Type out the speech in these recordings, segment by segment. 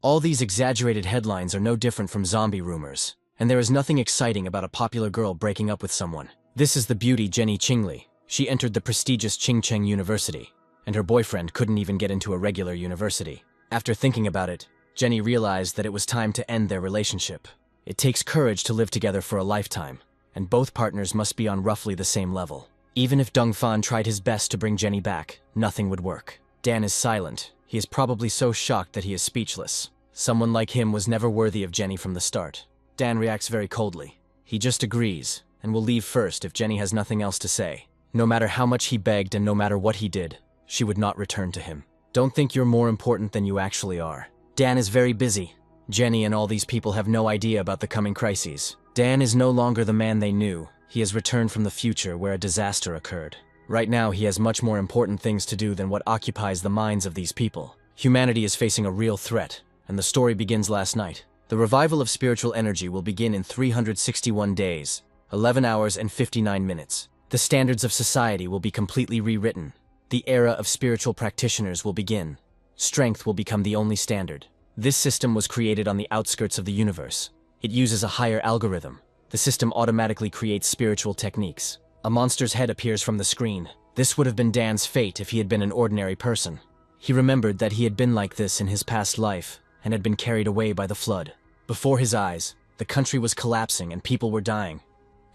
All these exaggerated headlines are no different from zombie rumors, and there is nothing exciting about a popular girl breaking up with someone. This is the beauty Jenny Qingli. She entered the prestigious Qingcheng University, and her boyfriend couldn't even get into a regular university. After thinking about it, Jenny realized that it was time to end their relationship. It takes courage to live together for a lifetime, and both partners must be on roughly the same level. Even if Dongfan tried his best to bring Jenny back, nothing would work. Dan is silent. He is probably so shocked that he is speechless. Someone like him was never worthy of Jenny from the start. Dan reacts very coldly. He just agrees, and will leave first if Jenny has nothing else to say. No matter how much he begged and no matter what he did, she would not return to him. Don't think you're more important than you actually are. Dan is very busy. Jenny and all these people have no idea about the coming crises. Dan is no longer the man they knew. He has returned from the future where a disaster occurred. Right now, he has much more important things to do than what occupies the minds of these people. Humanity is facing a real threat, and the story begins last night. The revival of spiritual energy will begin in 361 days, 11 hours and 59 minutes. The standards of society will be completely rewritten. The era of spiritual practitioners will begin. Strength will become the only standard. This system was created on the outskirts of the universe. It uses a higher algorithm. The system automatically creates spiritual techniques. A monster's head appears from the screen. This would have been Dan's fate if he had been an ordinary person. He remembered that he had been like this in his past life and had been carried away by the flood. Before his eyes, the country was collapsing and people were dying.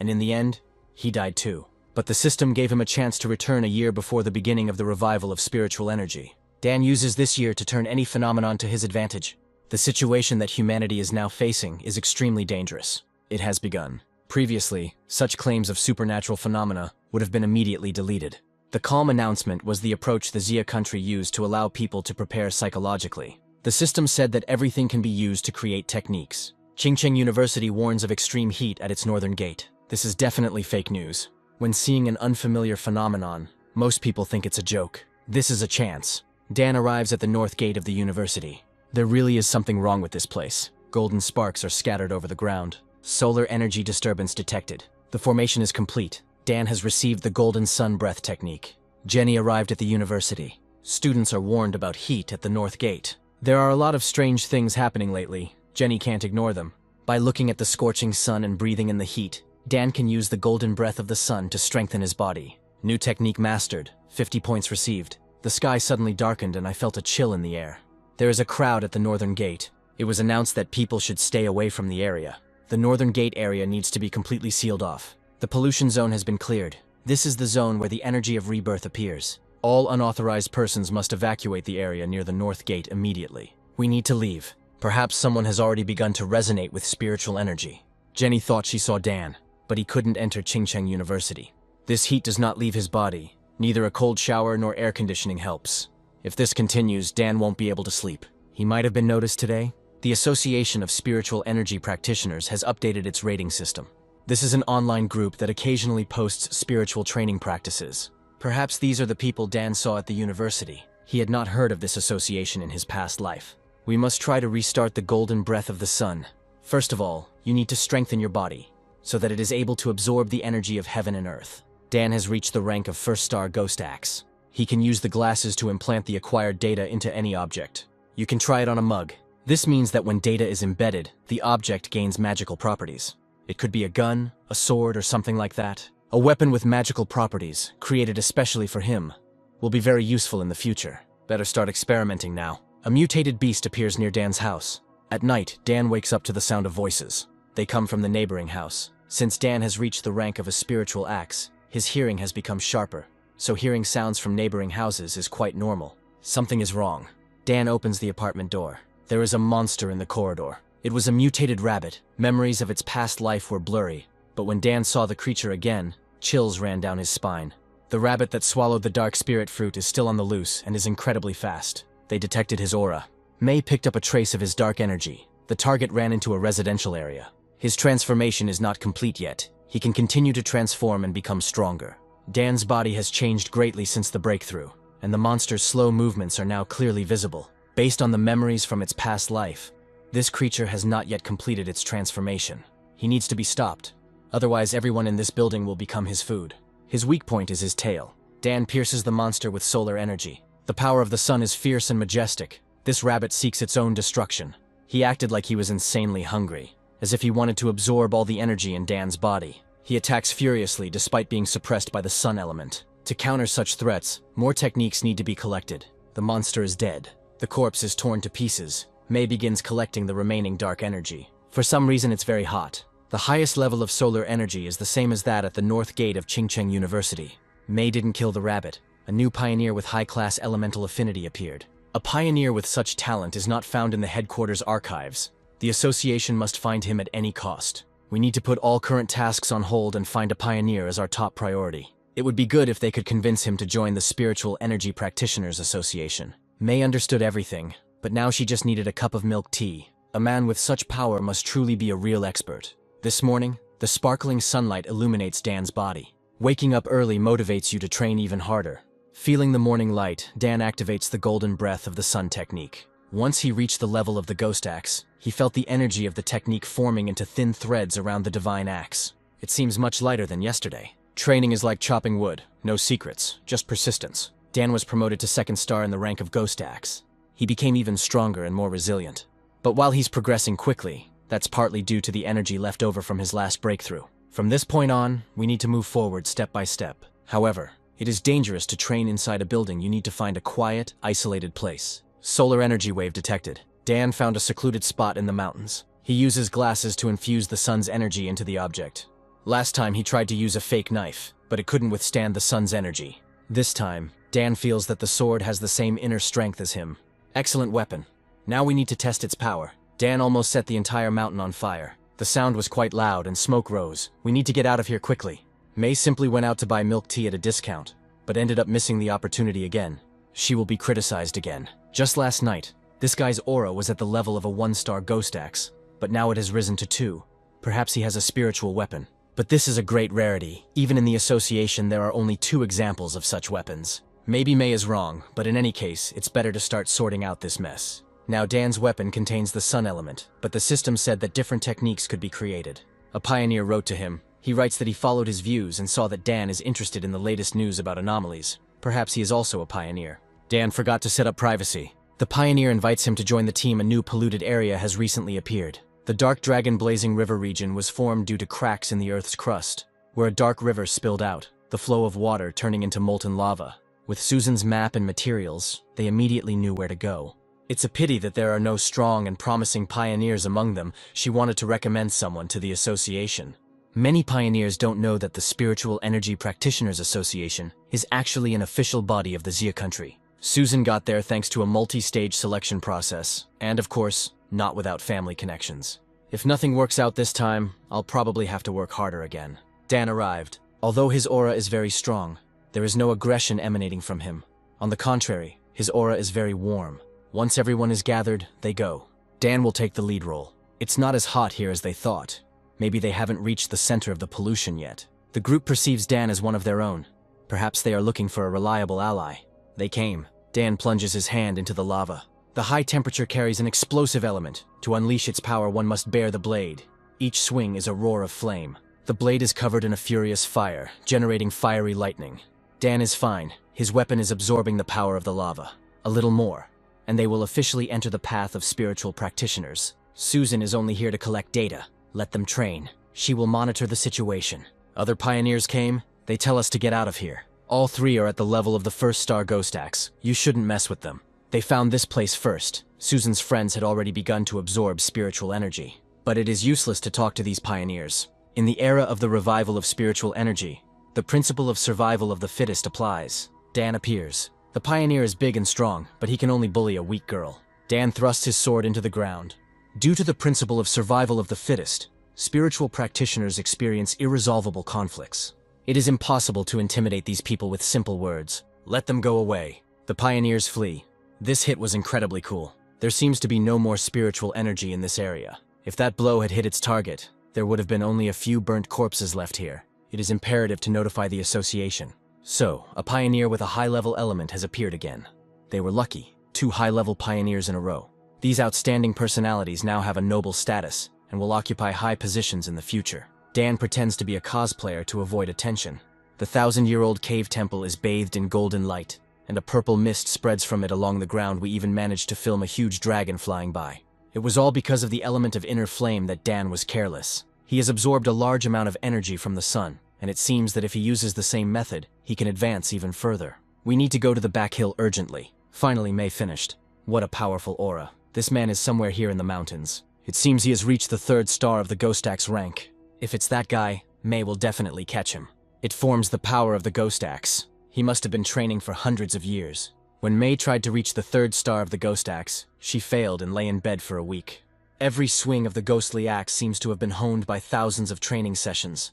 And in the end, he died too. But the system gave him a chance to return a year before the beginning of the revival of spiritual energy. Dan uses this year to turn any phenomenon to his advantage. The situation that humanity is now facing is extremely dangerous. It has begun. Previously, such claims of supernatural phenomena would have been immediately deleted. The calm announcement was the approach the Xia country used to allow people to prepare psychologically. The system said that everything can be used to create techniques. Qingcheng University warns of extreme heat at its northern gate. This is definitely fake news. When seeing an unfamiliar phenomenon, most people think it's a joke. This is a chance. Dan arrives at the north gate of the university. There really is something wrong with this place. Golden sparks are scattered over the ground. Solar energy disturbance detected. The formation is complete. Dan has received the golden sun breath technique. Jenny arrived at the university. Students are warned about heat at the north gate. There are a lot of strange things happening lately. Jenny can't ignore them. By looking at the scorching sun and breathing in the heat, Dan can use the golden breath of the sun to strengthen his body. New technique mastered. 50 points received. The sky suddenly darkened and I felt a chill in the air. There is a crowd at the northern gate. It was announced that people should stay away from the area. The northern gate area needs to be completely sealed off. The pollution zone has been cleared. This is the zone where the energy of rebirth appears. All unauthorized persons must evacuate the area near the north gate immediately. We need to leave. Perhaps someone has already begun to resonate with spiritual energy. Jenny thought she saw Dan, but he couldn't enter Qingcheng University. This heat does not leave his body. Neither a cold shower nor air conditioning helps. If this continues, Dan won't be able to sleep. He might have been noticed today. The Association of Spiritual Energy Practitioners has updated its rating system. This is an online group that occasionally posts spiritual training practices. Perhaps these are the people Dan saw at the university. He had not heard of this association in his past life. We must try to restart the golden breath of the sun. First of all, you need to strengthen your body, so that it is able to absorb the energy of heaven and earth. Dan has reached the rank of first star Ghost Axe. He can use the glasses to implant the acquired data into any object. You can try it on a mug. This means that when data is embedded, the object gains magical properties. It could be a gun, a sword, or something like that. A weapon with magical properties, created especially for him, will be very useful in the future. Better start experimenting now. A mutated beast appears near Dan's house. At night, Dan wakes up to the sound of voices. They come from the neighboring house. Since Dan has reached the rank of a spiritual axe, his hearing has become sharper, so hearing sounds from neighboring houses is quite normal. Something is wrong. Dan opens the apartment door. There is a monster in the corridor. It was a mutated rabbit. Memories of its past life were blurry, but when Dan saw the creature again, chills ran down his spine. The rabbit that swallowed the dark spirit fruit is still on the loose and is incredibly fast. They detected his aura. May picked up a trace of his dark energy. The target ran into a residential area. His transformation is not complete yet. He can continue to transform and become stronger. Dan's body has changed greatly since the breakthrough, and the monster's slow movements are now clearly visible. Based on the memories from its past life, this creature has not yet completed its transformation. He needs to be stopped. Otherwise, everyone in this building will become his food. His weak point is his tail. Dan pierces the monster with solar energy. The power of the sun is fierce and majestic. This rabbit seeks its own destruction. He acted like he was insanely hungry, as if he wanted to absorb all the energy in Dan's body. He attacks furiously despite being suppressed by the sun element. To counter such threats, more techniques need to be collected. The monster is dead. The corpse is torn to pieces. Mei begins collecting the remaining dark energy. For some reason it's very hot. The highest level of solar energy is the same as that at the north gate of Qingcheng University. Mei didn't kill the rabbit. A new pioneer with high-class elemental affinity appeared. A pioneer with such talent is not found in the headquarters archives. The association must find him at any cost. We need to put all current tasks on hold and find a pioneer as our top priority. It would be good if they could convince him to join the Spiritual Energy Practitioners Association. Mei understood everything, but now she just needed a cup of milk tea. A man with such power must truly be a real expert. This morning, the sparkling sunlight illuminates Dan's body. Waking up early motivates you to train even harder. Feeling the morning light, Dan activates the golden breath of the sun technique. Once he reached the level of the ghost axe, he felt the energy of the technique forming into thin threads around the divine axe. It seems much lighter than yesterday. Training is like chopping wood. No secrets, just persistence. Dan was promoted to 2nd star in the rank of ghost axe. He became even stronger and more resilient. But while he's progressing quickly, that's partly due to the energy left over from his last breakthrough. From this point on, we need to move forward step by step. However, it is dangerous to train inside a building. You need to find a quiet, isolated place. Solar energy wave detected. Dan found a secluded spot in the mountains. He uses glasses to infuse the sun's energy into the object. Last time he tried to use a fake knife, but it couldn't withstand the sun's energy. This time, Dan feels that the sword has the same inner strength as him. Excellent weapon. Now we need to test its power. Dan almost set the entire mountain on fire. The sound was quite loud and smoke rose. We need to get out of here quickly. Mei simply went out to buy milk tea at a discount, but ended up missing the opportunity again. She will be criticized again. Just last night, this guy's aura was at the level of a 1-star ghost axe, but now it has risen to 2. Perhaps he has a spiritual weapon. But this is a great rarity. Even in the association, there are only 2 examples of such weapons. Maybe Mei is wrong, but in any case, it's better to start sorting out this mess. Now Dan's weapon contains the sun element, but the system said that different techniques could be created. A pioneer wrote to him. He writes that he followed his views and saw that Dan is interested in the latest news about anomalies. Perhaps he is also a pioneer. Dan forgot to set up privacy. The pioneer invites him to join the team. A new polluted area has recently appeared. The Dark Dragon Blazing River region was formed due to cracks in the Earth's crust, where a dark river spilled out, the flow of water turning into molten lava. With Susan's map and materials, they immediately knew where to go. It's a pity that there are no strong and promising pioneers among them. She wanted to recommend someone to the association. Many pioneers don't know that the Spiritual Energy Practitioners Association is actually an official body of the Xia country. Susan got there thanks to a multi-stage selection process, and of course, not without family connections. If nothing works out this time, I'll probably have to work harder again. Dan arrived. Although his aura is very strong, there is no aggression emanating from him. On the contrary, his aura is very warm. Once everyone is gathered, they go. Dan will take the lead role. It's not as hot here as they thought. Maybe they haven't reached the center of the pollution yet. The group perceives Dan as one of their own. Perhaps they are looking for a reliable ally. They came. Dan plunges his hand into the lava. The high temperature carries an explosive element. To unleash its power, one must bear the blade. Each swing is a roar of flame. The blade is covered in a furious fire, generating fiery lightning. Dan is fine. His weapon is absorbing the power of the lava. A little more, and they will officially enter the path of spiritual practitioners. Susan is only here to collect data. Let them train. She will monitor the situation. Other pioneers came. They tell us to get out of here. All 3 are at the level of the 1st star ghost axe. You shouldn't mess with them. They found this place first. Susan's friends had already begun to absorb spiritual energy. But it is useless to talk to these pioneers. In the era of the revival of spiritual energy, the principle of survival of the fittest applies. Dan appears. The pioneer is big and strong, but he can only bully a weak girl. Dan thrusts his sword into the ground. Due to the principle of survival of the fittest, spiritual practitioners experience irresolvable conflicts. It is impossible to intimidate these people with simple words. Let them go away. The pioneers flee. This hit was incredibly cool. There seems to be no more spiritual energy in this area. If that blow had hit its target, there would have been only a few burnt corpses left here. It is imperative to notify the association. So, a pioneer with a high-level element has appeared again. They were lucky. 2 high-level pioneers in a row. These outstanding personalities now have a noble status and will occupy high positions in the future. Dan pretends to be a cosplayer to avoid attention. The 1,000-year-old cave temple is bathed in golden light. and a purple mist spreads from it along the ground. We even managed to film a huge dragon flying by. It was all because of the element of inner flame that Dan was careless. He has absorbed a large amount of energy from the sun, and it seems that if he uses the same method, he can advance even further. We need to go to the back hill urgently. Finally, May finished. What a powerful aura. This man is somewhere here in the mountains. It seems he has reached the 3rd star of the Ghost Axe rank. If it's that guy, May will definitely catch him. It forms the power of the Ghost Axe. He must have been training for hundreds of years. When May tried to reach the 3rd star of the Ghost Axe, she failed and lay in bed for a week. Every swing of the ghostly axe seems to have been honed by thousands of training sessions.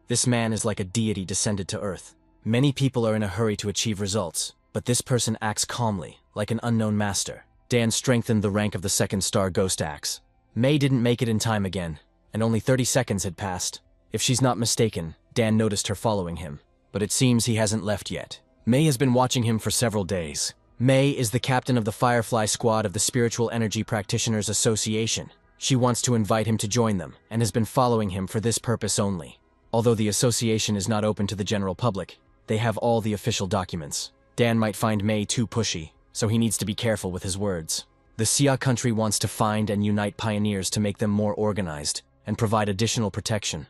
This man is like a deity descended to earth. Many people are in a hurry to achieve results, but this person acts calmly, like an unknown master. Dan strengthened the rank of the 2nd star Ghost Axe. May didn't make it in time again, and only 30 seconds had passed. If she's not mistaken, Dan noticed her following him, but it seems he hasn't left yet. May has been watching him for several days. May is the captain of the Firefly Squad of the Spiritual Energy Practitioners Association. She wants to invite him to join them, and has been following him for this purpose only. Although the association is not open to the general public, they have all the official documents. Dan might find May too pushy, so he needs to be careful with his words. The Xia country wants to find and unite pioneers to make them more organized, and provide additional protection.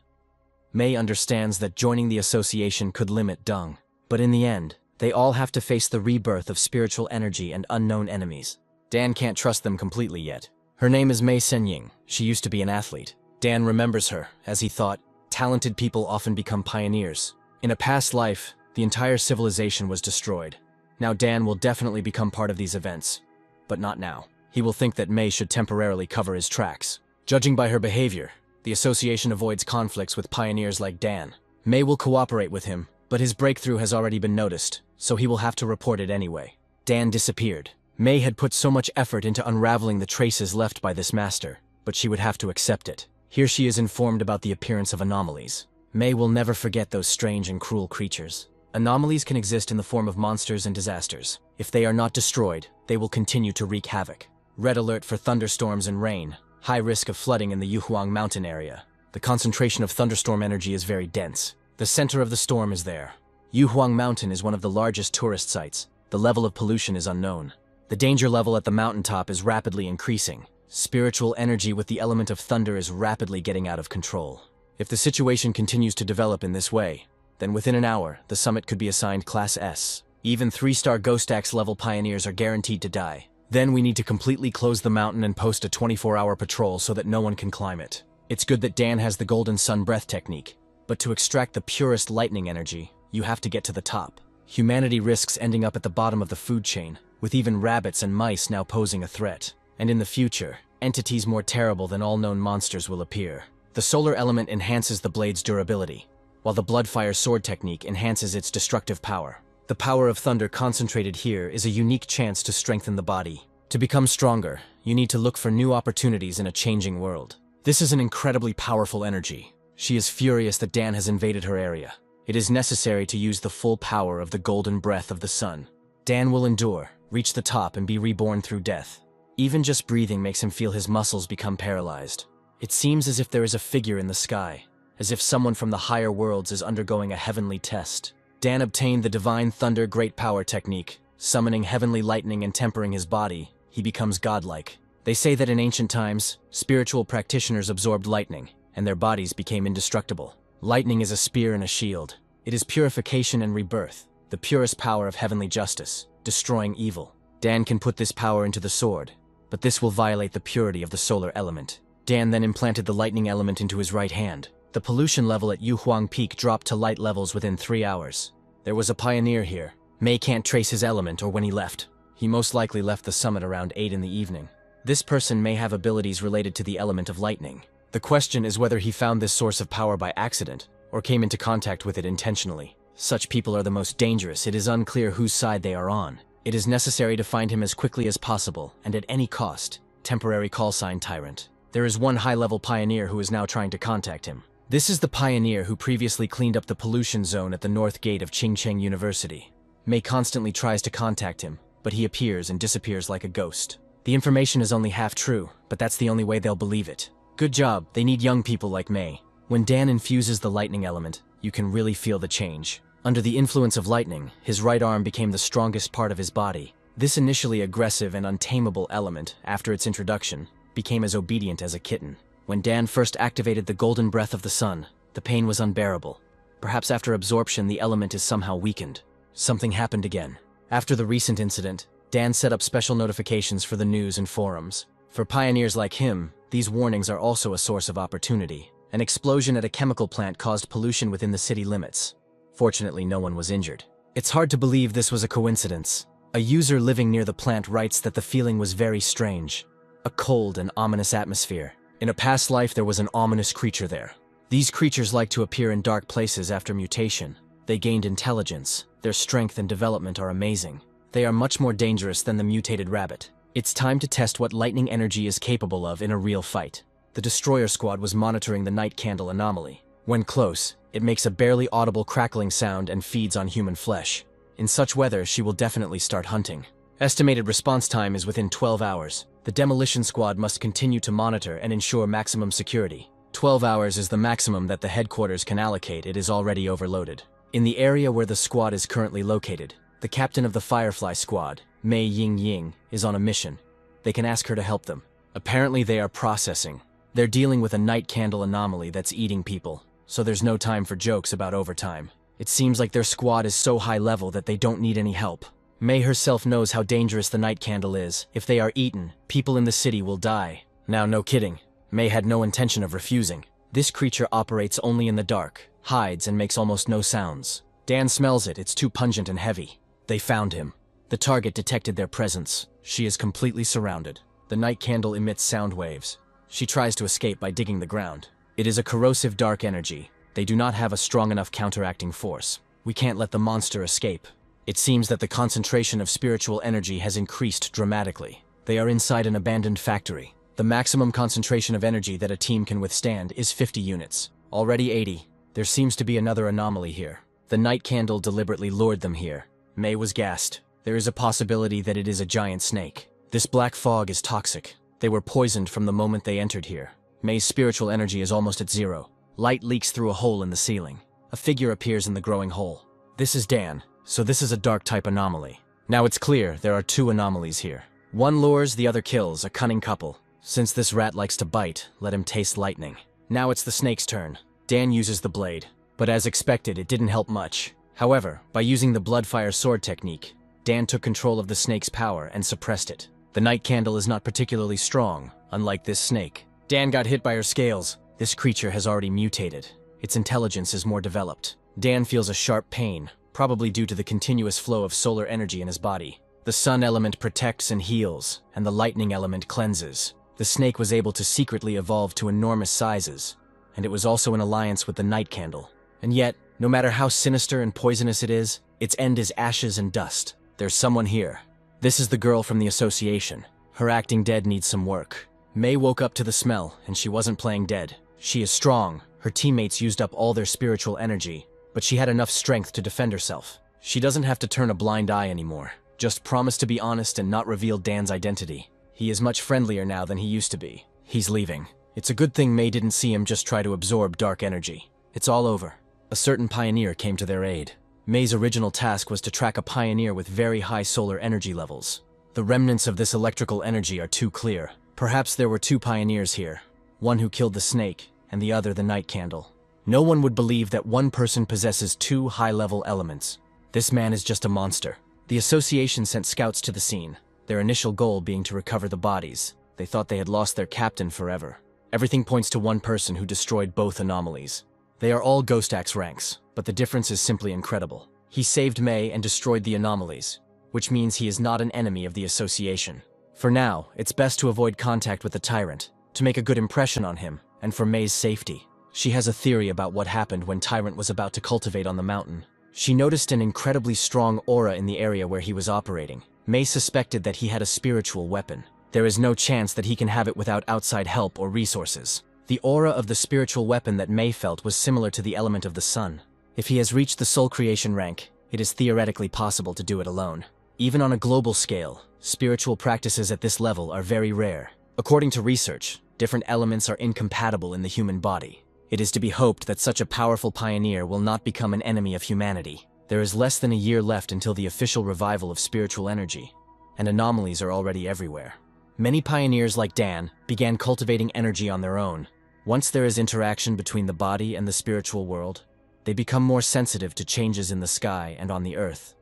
May understands that joining the association could limit Deng, but in the end, they all have to face the rebirth of spiritual energy and unknown enemies. Dan can't trust them completely yet. Her name is Mei Senying. She used to be an athlete. Dan remembers her, as he thought, talented people often become pioneers. In a past life, the entire civilization was destroyed. Now Dan will definitely become part of these events, but not now. He will think that Mei should temporarily cover his tracks. Judging by her behavior, the association avoids conflicts with pioneers like Dan. Mei will cooperate with him, but his breakthrough has already been noticed, so he will have to report it anyway. Dan disappeared. Mei had put so much effort into unraveling the traces left by this master, but she would have to accept it. Here she is informed about the appearance of anomalies. Mei will never forget those strange and cruel creatures. Anomalies can exist in the form of monsters and disasters. If they are not destroyed, they will continue to wreak havoc. Red alert for thunderstorms and rain. High risk of flooding in the Yuhuang mountain area. The concentration of thunderstorm energy is very dense. The center of the storm is there. Yuhuang mountain is one of the largest tourist sites. The level of pollution is unknown. The danger level at the mountaintop is rapidly increasing. Spiritual energy with the element of thunder is rapidly getting out of control. If the situation continues to develop in this way, then within an hour, the summit could be assigned Class S. Even 3-star Ghost Axe level pioneers are guaranteed to die. Then we need to completely close the mountain and post a 24-hour patrol so that no one can climb it. It's good that Dan has the Golden Sun Breath technique, but to extract the purest lightning energy, you have to get to the top. Humanity risks ending up at the bottom of the food chain, with even rabbits and mice now posing a threat. And in the future, entities more terrible than all known monsters will appear. The solar element enhances the blade's durability, while the Bloodfire sword technique enhances its destructive power. The power of thunder concentrated here is a unique chance to strengthen the body. To become stronger, you need to look for new opportunities in a changing world. This is an incredibly powerful energy. She is furious that Dan has invaded her area. It is necessary to use the full power of the golden breath of the sun. Dan will endure, reach the top, and be reborn through death. Even just breathing makes him feel his muscles become paralyzed. It seems as if there is a figure in the sky, as if someone from the higher worlds is undergoing a heavenly test. Dan obtained the Divine Thunder Great Power technique. Summoning heavenly lightning and tempering his body, he becomes godlike. They say that in ancient times, spiritual practitioners absorbed lightning, and their bodies became indestructible. Lightning is a spear and a shield. It is purification and rebirth, the purest power of heavenly justice, destroying evil. Dan can put this power into the sword, but this will violate the purity of the solar element. Dan then implanted the lightning element into his right hand. The pollution level at Yuhuang Peak dropped to light levels within 3 hours. There was a pioneer here. May can't trace his element or when he left. He most likely left the summit around 8 in the evening. This person may have abilities related to the element of lightning. The question is whether he found this source of power by accident, or came into contact with it intentionally. Such people are the most dangerous. It is unclear whose side they are on. It is necessary to find him as quickly as possible, and at any cost. Temporary callsign Tyrant. There is one high-level pioneer who is now trying to contact him. This is the pioneer who previously cleaned up the pollution zone at the north gate of Qingcheng University. May constantly tries to contact him, but he appears and disappears like a ghost. The information is only half true, but that's the only way they'll believe it. Good job, they need young people like May. When Dan infuses the lightning element, you can really feel the change. Under the influence of lightning, his right arm became the strongest part of his body. This initially aggressive and untamable element, after its introduction, became as obedient as a kitten. When Dan first activated the golden breath of the sun, the pain was unbearable. Perhaps after absorption, the element is somehow weakened. Something happened again. After the recent incident, Dan set up special notifications for the news and forums. For pioneers like him, these warnings are also a source of opportunity. An explosion at a chemical plant caused pollution within the city limits. Fortunately, no one was injured. It's hard to believe this was a coincidence. A user living near the plant writes that the feeling was very strange. A cold and ominous atmosphere. In a past life, there was an ominous creature there. These creatures like to appear in dark places after mutation. They gained intelligence. Their strength and development are amazing. They are much more dangerous than the mutated rabbit. It's time to test what lightning energy is capable of in a real fight. The destroyer squad was monitoring the night candle anomaly. When close, it makes a barely audible crackling sound and feeds on human flesh. In such weather, she will definitely start hunting. Estimated response time is within 12 hours. The demolition squad must continue to monitor and ensure maximum security. 12 hours is the maximum that the headquarters can allocate. It is already overloaded. In the area where the squad is currently located, the captain of the Firefly squad, Mei Ying, is on a mission. They can ask her to help them. Apparently they are processing. They're dealing with a night candle anomaly that's eating people, so there's no time for jokes about overtime. It seems like their squad is so high level that they don't need any help. Mei herself knows how dangerous the night candle is. If they are eaten, people in the city will die. Now, no kidding. Mei had no intention of refusing. This creature operates only in the dark, hides and makes almost no sounds. Dan smells it. It's too pungent and heavy. They found him. The target detected their presence. She is completely surrounded. The night candle emits sound waves. She tries to escape by digging the ground. It is a corrosive dark energy. They do not have a strong enough counteracting force. We can't let the monster escape. It seems that the concentration of spiritual energy has increased dramatically. They are inside an abandoned factory. The maximum concentration of energy that a team can withstand is 50 units. Already 80. There seems to be another anomaly here. The night candle deliberately lured them here. Mei was gassed. There is a possibility that it is a giant snake. This black fog is toxic. They were poisoned from the moment they entered here. Mei's spiritual energy is almost at zero. Light leaks through a hole in the ceiling. A figure appears in the growing hole. This is Dan, so this is a dark type anomaly. Now it's clear there are two anomalies here. One lures, the other kills, a cunning couple. Since this rat likes to bite, let him taste lightning. Now it's the snake's turn. Dan uses the blade, but as expected, it didn't help much. However, by using the bloodfire sword technique, Dan took control of the snake's power and suppressed it. The night candle is not particularly strong, unlike this snake. Dan got hit by her scales. This creature has already mutated. Its intelligence is more developed. Dan feels a sharp pain, probably due to the continuous flow of solar energy in his body. The sun element protects and heals, and the lightning element cleanses. The snake was able to secretly evolve to enormous sizes, and it was also in alliance with the night candle. And yet, no matter how sinister and poisonous it is, its end is ashes and dust. There's someone here. This is the girl from the association. Her acting dead needs some work. Mei woke up to the smell, and she wasn't playing dead. She is strong. Her teammates used up all their spiritual energy, but she had enough strength to defend herself. She doesn't have to turn a blind eye anymore. Just promise to be honest and not reveal Dan's identity. He is much friendlier now than he used to be. He's leaving. It's a good thing Mei didn't see him just try to absorb dark energy. It's all over. A certain pioneer came to their aid. Mei's original task was to track a pioneer with very high solar energy levels. The remnants of this electrical energy are too clear. Perhaps there were two pioneers here. One who killed the snake, and the other the night candle. No one would believe that one person possesses two high-level elements. This man is just a monster. The association sent scouts to the scene, their initial goal being to recover the bodies. They thought they had lost their captain forever. Everything points to one person who destroyed both anomalies. They are all Ghost Axe ranks, but the difference is simply incredible. He saved Mei and destroyed the anomalies, which means he is not an enemy of the association. For now, it's best to avoid contact with the tyrant, to make a good impression on him, and for Mei's safety. She has a theory about what happened when Tyrant was about to cultivate on the mountain. She noticed an incredibly strong aura in the area where he was operating. Mei suspected that he had a spiritual weapon. There is no chance that he can have it without outside help or resources. The aura of the spiritual weapon that Mei felt was similar to the element of the sun. If he has reached the soul creation rank, it is theoretically possible to do it alone. Even on a global scale, spiritual practices at this level are very rare. According to research, different elements are incompatible in the human body. It is to be hoped that such a powerful pioneer will not become an enemy of humanity. There is less than a year left until the official revival of spiritual energy, and anomalies are already everywhere. Many pioneers like Dan began cultivating energy on their own. Once there is interaction between the body and the spiritual world, they become more sensitive to changes in the sky and on the earth.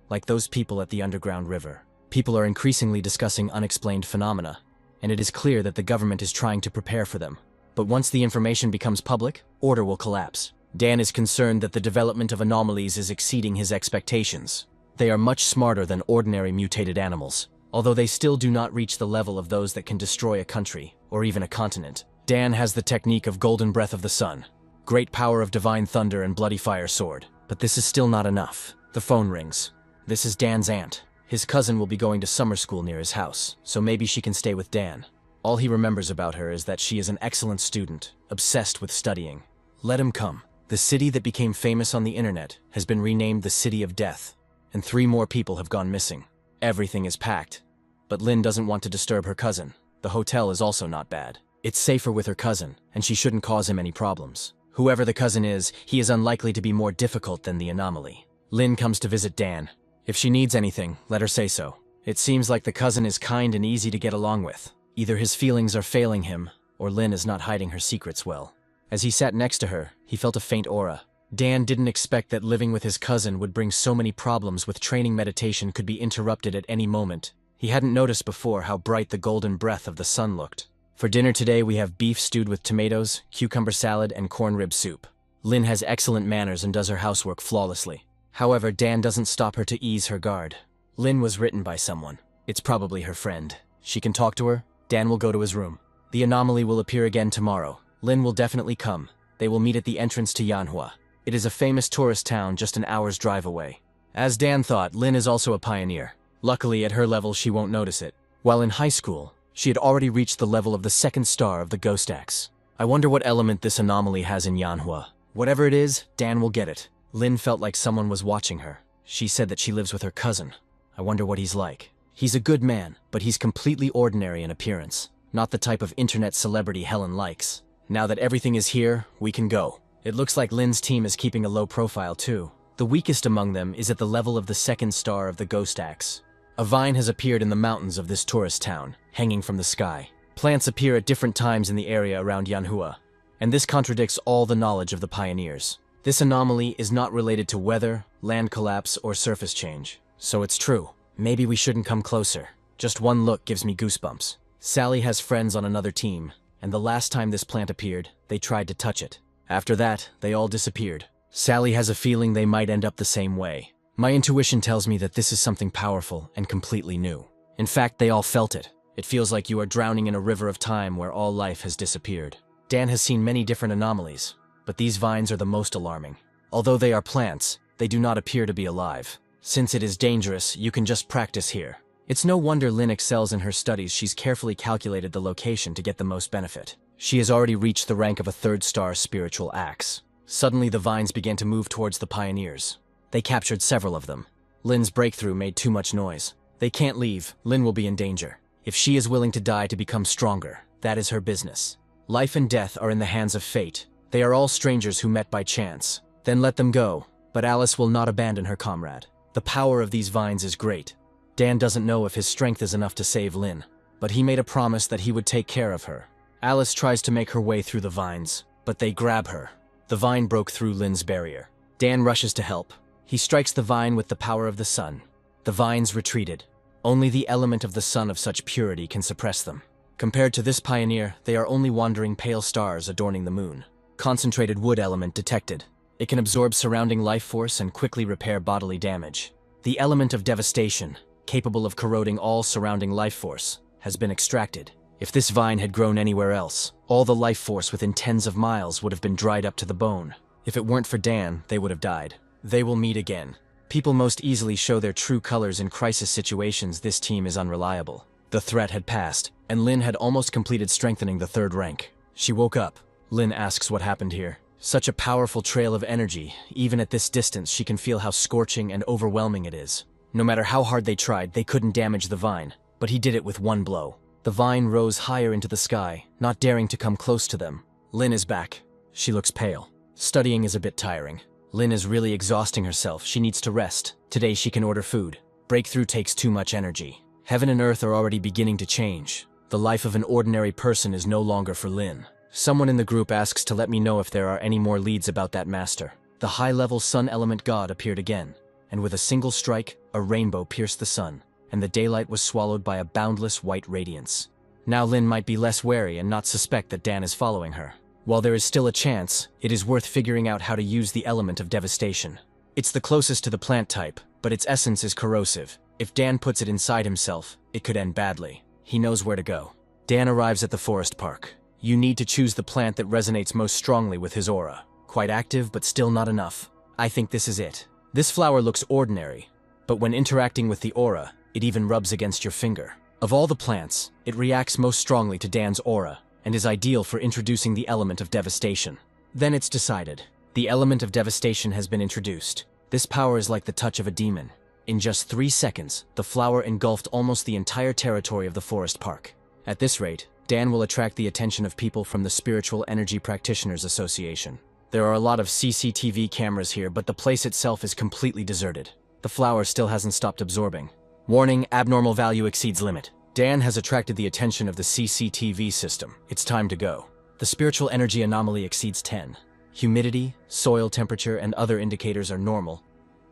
Like those people at the underground river, people are increasingly discussing unexplained phenomena, and it is clear that the government is trying to prepare for them. But once the information becomes public, order will collapse. Dan is concerned that the development of anomalies is exceeding his expectations. They are much smarter than ordinary mutated animals, although they still do not reach the level of those that can destroy a country or even a continent. Dan has the technique of golden breath of the sun, great power of divine thunder and bloody fire sword. But this is still not enough. The phone rings. This is Dan's aunt. His cousin will be going to summer school near his house, so maybe she can stay with Dan. All he remembers about her is that she is an excellent student, obsessed with studying. Let him come. The city that became famous on the internet has been renamed the City of Death, and 3 more people have gone missing. Everything is packed, but Lynn doesn't want to disturb her cousin. The hotel is also not bad. It's safer with her cousin, and she shouldn't cause him any problems. Whoever the cousin is, he is unlikely to be more difficult than the anomaly. Lynn comes to visit Dan. If she needs anything, let her say so. It seems like the cousin is kind and easy to get along with. Either his feelings are failing him, or Lynn is not hiding her secrets well. As he sat next to her, he felt a faint aura. Dan didn't expect that living with his cousin would bring so many problems with training meditation could be interrupted at any moment. He hadn't noticed before how bright the golden breath of the sun looked. For dinner today we have beef stewed with tomatoes, cucumber salad, and corn rib soup. Lynn has excellent manners and does her housework flawlessly. However, Dan doesn't stop her to ease her guard. Lynn was written by someone. It's probably her friend. She can talk to her. Dan will go to his room. The anomaly will appear again tomorrow. Lynn will definitely come. They will meet at the entrance to Manhwa. It is a famous tourist town just an hour's drive away. As Dan thought, Lynn is also a pioneer. Luckily, at her level, she won't notice it. While in high school, she had already reached the level of the 2nd star of the Ghost Axe. I wonder what element this anomaly has in Manhwa. Whatever it is, Dan will get it. Lynn felt like someone was watching her. She said that she lives with her cousin. I wonder what he's like. He's a good man, but he's completely ordinary in appearance. Not the type of internet celebrity Helen likes. Now that everything is here, we can go. It looks like Lynn's team is keeping a low profile too. The weakest among them is at the level of the 2nd star of the Ghost Axe. A vine has appeared in the mountains of this tourist town, hanging from the sky. Plants appear at different times in the area around Manhwa, and this contradicts all the knowledge of the pioneers. This anomaly is not related to weather, land collapse, or surface change. So it's true. Maybe we shouldn't come closer. Just one look gives me goosebumps. Sally has friends on another team, and the last time this plant appeared, they tried to touch it. After that, they all disappeared. Sally has a feeling they might end up the same way. My intuition tells me that this is something powerful and completely new. In fact, they all felt it. It feels like you are drowning in a river of time where all life has disappeared. Dan has seen many different anomalies, but these vines are the most alarming. Although they are plants, they do not appear to be alive. Since it is dangerous, you can just practice here. It's no wonder Lynn excels in her studies. She's carefully calculated the location to get the most benefit. She has already reached the rank of a 3rd star spiritual axe. Suddenly the vines began to move towards the pioneers. They captured several of them. Lynn's breakthrough made too much noise. They can't leave. Lynn will be in danger. If she is willing to die to become stronger, that is her business. Life and death are in the hands of fate. They are all strangers who met by chance. Then let them go. But Alice will not abandon her comrade. The power of these vines is great. Dan doesn't know if his strength is enough to save Lynn, but he made a promise that he would take care of her. Alice tries to make her way through the vines, but they grab her. The vine broke through Lynn's barrier. Dan rushes to help. He strikes the vine with the power of the sun. The vines retreated. Only the element of the sun of such purity can suppress them. Compared to this pioneer, they are only wandering pale stars adorning the moon. Concentrated wood element detected. It can absorb surrounding life force and quickly repair bodily damage. The element of devastation, capable of corroding all surrounding life force, has been extracted. If this vine had grown anywhere else, all the life force within tens of miles would have been dried up to the bone. If it weren't for Dan, they would have died. They will meet again. People most easily show their true colors in crisis situations. This team is unreliable. The threat had passed, and Lynn had almost completed strengthening the 3rd rank. She woke up. Lynn asks what happened here. Such a powerful trail of energy. Even at this distance, she can feel how scorching and overwhelming it is. No matter how hard they tried, they couldn't damage the vine, but he did it with one blow. The vine rose higher into the sky, not daring to come close to them. Lynn is back. She looks pale. Studying is a bit tiring. Lin is really exhausting herself. She needs to rest. Today she can order food. Breakthrough takes too much energy. Heaven and earth are already beginning to change. The life of an ordinary person is no longer for Lin. Someone in the group asks to let me know if there are any more leads about that master. The high-level sun element god appeared again, and with a single strike, a rainbow pierced the sun, and the daylight was swallowed by a boundless white radiance. Now Lin might be less wary and not suspect that Dan is following her. While there is still a chance, it is worth figuring out how to use the element of devastation. It's the closest to the plant type, but its essence is corrosive. If Dan puts it inside himself, it could end badly. He knows where to go. Dan arrives at the forest park. You need to choose the plant that resonates most strongly with his aura. Quite active, but still not enough. I think this is it. This flower looks ordinary, but when interacting with the aura, it even rubs against your finger. Of all the plants, it reacts most strongly to Dan's aura, and is ideal for introducing the element of devastation. Then it's decided. The element of devastation has been introduced. This power is like the touch of a demon. In just 3 seconds, the flower engulfed almost the entire territory of the forest park. At this rate, Dan will attract the attention of people from the Spiritual Energy Practitioners Association. There are a lot of CCTV cameras here, but the place itself is completely deserted. The flower still hasn't stopped absorbing. Warning, abnormal value exceeds limit. Dan has attracted the attention of the CCTV system. It's time to go. The spiritual energy anomaly exceeds 10. Humidity, soil temperature, and other indicators are normal,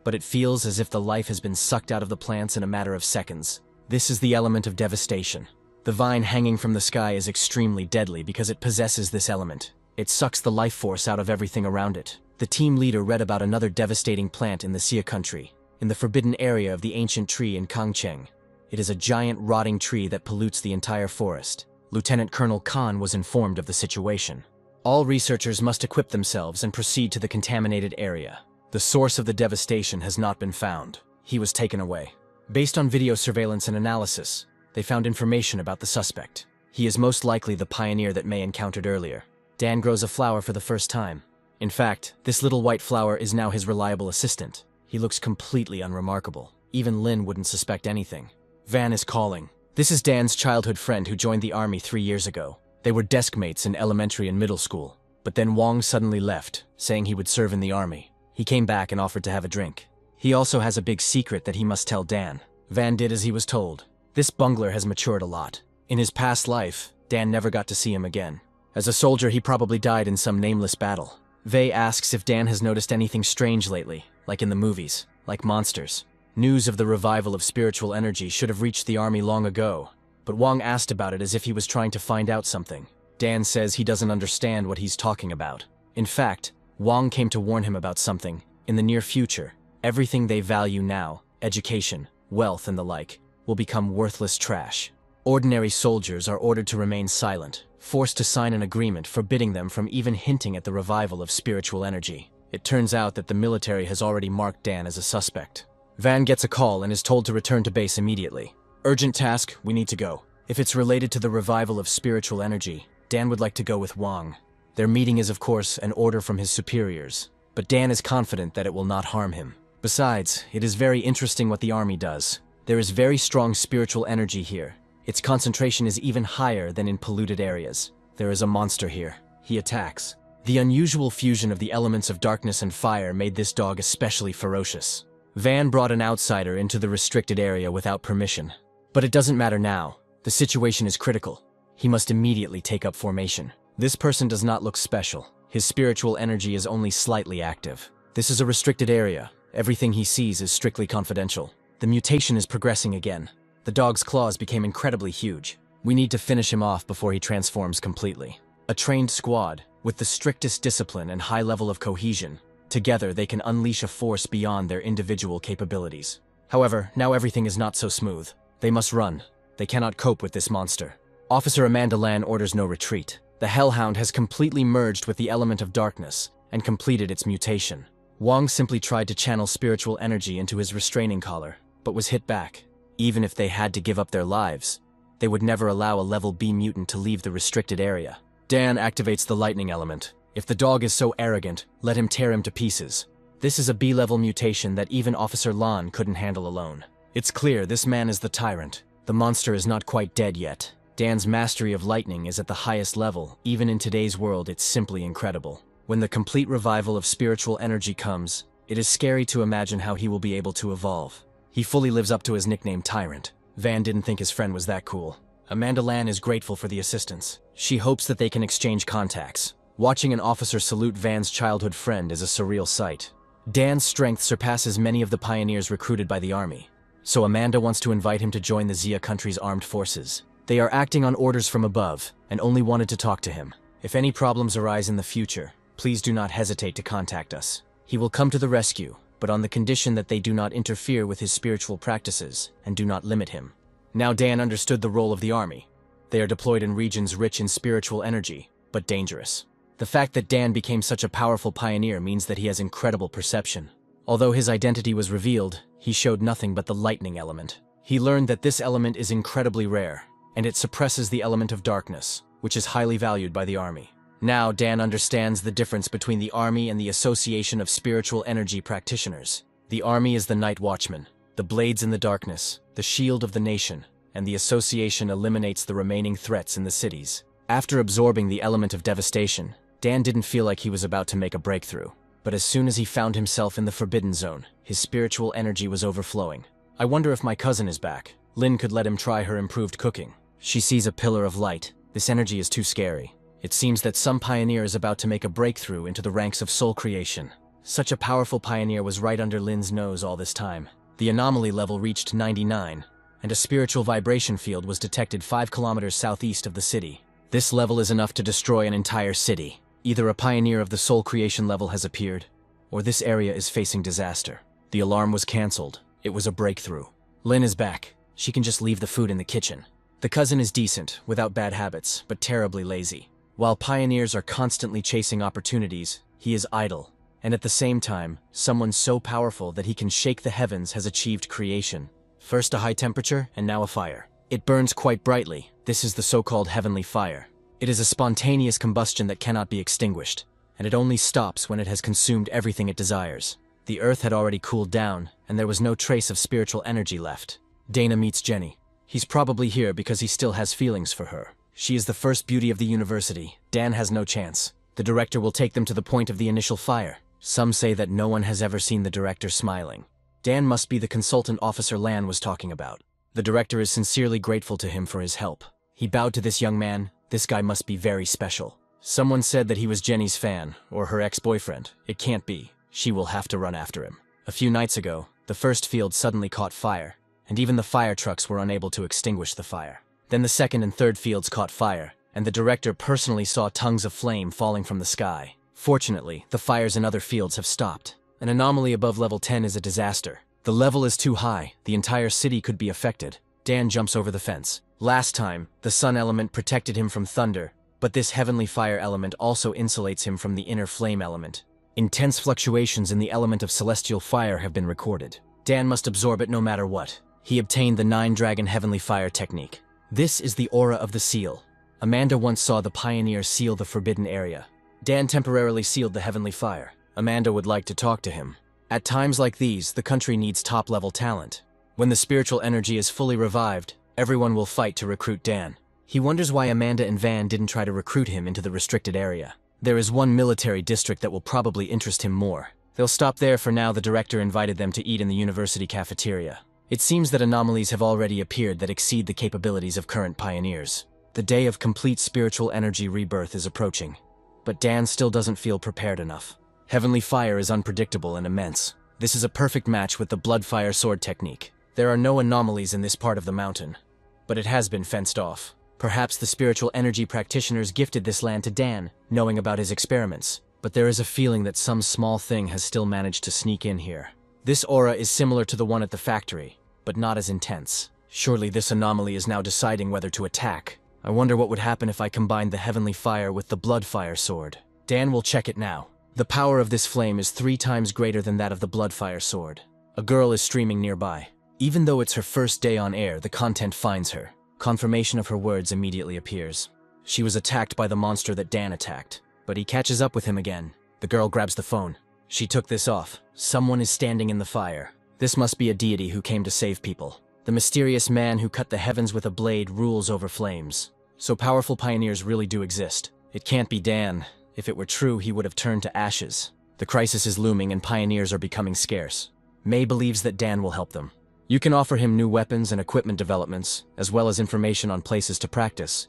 but it feels as if the life has been sucked out of the plants in a matter of seconds. This is the element of devastation. The vine hanging from the sky is extremely deadly because it possesses this element. It sucks the life force out of everything around it. The team leader read about another devastating plant in the Xia country, in the forbidden area of the ancient tree in Kangcheng. It is a giant rotting tree that pollutes the entire forest. Lieutenant Colonel Khan was informed of the situation. All researchers must equip themselves and proceed to the contaminated area. The source of the devastation has not been found. He was taken away. Based on video surveillance and analysis, they found information about the suspect. He is most likely the pioneer that May encountered earlier. Dan grows a flower for the first time. In fact, this little white flower is now his reliable assistant. He looks completely unremarkable. Even Lin wouldn't suspect anything. Van is calling. This is Dan's childhood friend who joined the army 3 years ago. They were desk mates in elementary and middle school. But then Wang suddenly left, saying he would serve in the army. He came back and offered to have a drink. He also has a big secret that he must tell Dan. Van did as he was told. This bungler has matured a lot. In his past life, Dan never got to see him again. As a soldier, he probably died in some nameless battle. Vei asks if Dan has noticed anything strange lately, like in the movies, like monsters. News of the revival of spiritual energy should have reached the army long ago, but Wang asked about it as if he was trying to find out something. Dan says he doesn't understand what he's talking about. In fact, Wang came to warn him about something. In the near future, everything they value now, education, wealth, and the like, will become worthless trash. Ordinary soldiers are ordered to remain silent, forced to sign an agreement forbidding them from even hinting at the revival of spiritual energy. It turns out that the military has already marked Dan as a suspect. Van gets a call and is told to return to base immediately. Urgent task, we need to go. If it's related to the revival of spiritual energy, Dan would like to go with Wang. Their meeting is, of course, an order from his superiors, but Dan is confident that it will not harm him. Besides, it is very interesting what the army does. There is very strong spiritual energy here. Its concentration is even higher than in polluted areas. There is a monster here. He attacks. The unusual fusion of the elements of darkness and fire made this dog especially ferocious. Van brought an outsider into the restricted area without permission. But it doesn't matter now. The situation is critical. He must immediately take up formation. This person does not look special. His spiritual energy is only slightly active. This is a restricted area. Everything he sees is strictly confidential. The mutation is progressing again. The dog's claws became incredibly huge. We need to finish him off before he transforms completely. A trained squad, with the strictest discipline and high level of cohesion, together they can unleash a force beyond their individual capabilities. However, now everything is not so smooth. They must run. They cannot cope with this monster. Officer Amanda Lan orders no retreat. The Hellhound has completely merged with the element of darkness and completed its mutation. Wang simply tried to channel spiritual energy into his restraining collar, but was hit back. Even if they had to give up their lives, they would never allow a level B mutant to leave the restricted area. Dan activates the lightning element. If the dog is so arrogant, let him tear him to pieces. This is a B-level mutation that even Officer Lan couldn't handle alone. It's clear this man is the tyrant. The monster is not quite dead yet. Dan's mastery of lightning is at the highest level. Even in today's world, it's simply incredible. When the complete revival of spiritual energy comes, it is scary to imagine how he will be able to evolve. He fully lives up to his nickname Tyrant. Van didn't think his friend was that cool. Amanda Lan is grateful for the assistance. She hopes that they can exchange contacts. Watching an officer salute Van's childhood friend is a surreal sight. Dan's strength surpasses many of the pioneers recruited by the army, so Amanda wants to invite him to join the Xia country's armed forces. They are acting on orders from above, and only wanted to talk to him. If any problems arise in the future, please do not hesitate to contact us. He will come to the rescue, but on the condition that they do not interfere with his spiritual practices and do not limit him. Now Dan understood the role of the army. They are deployed in regions rich in spiritual energy, but dangerous. The fact that Dan became such a powerful pioneer means that he has incredible perception. Although his identity was revealed, he showed nothing but the lightning element. He learned that this element is incredibly rare, and it suppresses the element of darkness, which is highly valued by the army. Now Dan understands the difference between the army and the Association of Spiritual Energy Practitioners. The army is the night watchman, the blades in the darkness, the shield of the nation, and the association eliminates the remaining threats in the cities. After absorbing the element of devastation, Dan didn't feel like he was about to make a breakthrough. But as soon as he found himself in the Forbidden Zone, his spiritual energy was overflowing. I wonder if my cousin is back. Lin could let him try her improved cooking. She sees a pillar of light. This energy is too scary. It seems that some pioneer is about to make a breakthrough into the ranks of soul creation. Such a powerful pioneer was right under Lin's nose all this time. The anomaly level reached 99, and a spiritual vibration field was detected 5 kilometers southeast of the city. This level is enough to destroy an entire city. Either a pioneer of the soul creation level has appeared, or this area is facing disaster. The alarm was cancelled. It was a breakthrough. Lin is back. She can just leave the food in the kitchen. The cousin is decent, without bad habits, but terribly lazy. While pioneers are constantly chasing opportunities, he is idle. And at the same time, someone so powerful that he can shake the heavens has achieved creation. First a high temperature, and now a fire. It burns quite brightly. This is the so-called heavenly fire. It is a spontaneous combustion that cannot be extinguished, and it only stops when it has consumed everything it desires. The earth had already cooled down, and there was no trace of spiritual energy left. Dana meets Jenny. He's probably here because he still has feelings for her. She is the first beauty of the university. Dan has no chance. The director will take them to the point of the initial fire. Some say that no one has ever seen the director smiling. Dan must be the consultant Officer Lan was talking about. The director is sincerely grateful to him for his help. He bowed to this young man. This guy must be very special. Someone said that he was Jenny's fan, or her ex-boyfriend. It can't be. She will have to run after him. A few nights ago, the first field suddenly caught fire, and even the fire trucks were unable to extinguish the fire. Then the second and third fields caught fire, and the director personally saw tongues of flame falling from the sky. Fortunately, the fires in other fields have stopped. An anomaly above level 10 is a disaster. The level is too high. The entire city could be affected. Dan jumps over the fence. Last time, the sun element protected him from thunder, but this heavenly fire element also insulates him from the inner flame element. Intense fluctuations in the element of celestial fire have been recorded. Dan must absorb it no matter what. He obtained the 9-dragon heavenly fire technique. This is the aura of the seal. Amanda once saw the pioneer seal the forbidden area. Dan temporarily sealed the heavenly fire. Amanda would like to talk to him. At times like these, the country needs top-level talent. When the spiritual energy is fully revived, everyone will fight to recruit Dan. He wonders why Amanda and Van didn't try to recruit him into the restricted area. There is one military district that will probably interest him more. They'll stop there for now. The director invited them to eat in the university cafeteria. It seems that anomalies have already appeared that exceed the capabilities of current pioneers. The day of complete spiritual energy rebirth is approaching, but Dan still doesn't feel prepared enough. Heavenly fire is unpredictable and immense. This is a perfect match with the blood-fire sword technique. There are no anomalies in this part of the mountain, but it has been fenced off. Perhaps the spiritual energy practitioners gifted this land to Dan, knowing about his experiments, but there is a feeling that some small thing has still managed to sneak in here. This aura is similar to the one at the factory, but not as intense. Surely this anomaly is now deciding whether to attack. I wonder what would happen if I combined the heavenly fire with the blood-fire sword. Dan will check it now. The power of this flame is 3 times greater than that of the blood-fire sword. A girl is streaming nearby. Even though it's her first day on air, the content finds her. Confirmation of her words immediately appears. She was attacked by the monster that Dan attacked, but he catches up with him again. The girl grabs the phone. She took this off. Someone is standing in the fire. This must be a deity who came to save people. The mysterious man who cut the heavens with a blade rules over flames. So powerful pioneers really do exist. It can't be Dan. If it were true, he would have turned to ashes. The crisis is looming and pioneers are becoming scarce. May believes that Dan will help them. You can offer him new weapons and equipment developments, as well as information on places to practice.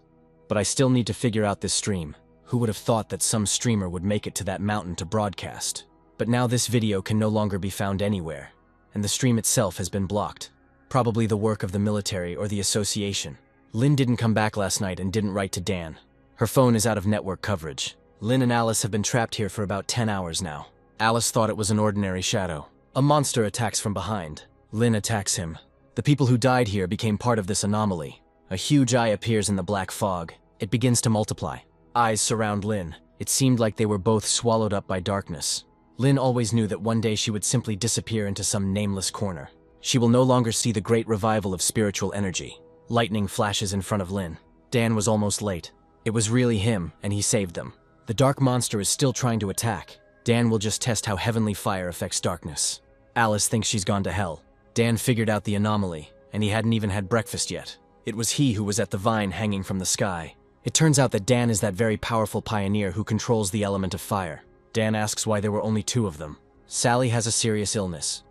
But I still need to figure out this stream. Who would have thought that some streamer would make it to that mountain to broadcast? But now this video can no longer be found anywhere, and the stream itself has been blocked. Probably the work of the military or the association. Lynn didn't come back last night and didn't write to Dan. Her phone is out of network coverage. Lynn and Alice have been trapped here for about 10 hours now. Alice thought it was an ordinary shadow. A monster attacks from behind. Lynn attacks him. The people who died here became part of this anomaly. A huge eye appears in the black fog. It begins to multiply. Eyes surround Lynn. It seemed like they were both swallowed up by darkness. Lynn always knew that one day she would simply disappear into some nameless corner. She will no longer see the great revival of spiritual energy. Lightning flashes in front of Lynn. Dan was almost late. It was really him, and he saved them. The dark monster is still trying to attack. Dan will just test how heavenly fire affects darkness. Alice thinks she's gone to hell. Dan figured out the anomaly, and he hadn't even had breakfast yet. It was he who was at the vine hanging from the sky. It turns out that Dan is that very powerful pioneer who controls the element of fire. Dan asks why there were only 2 of them. Sally has a serious illness.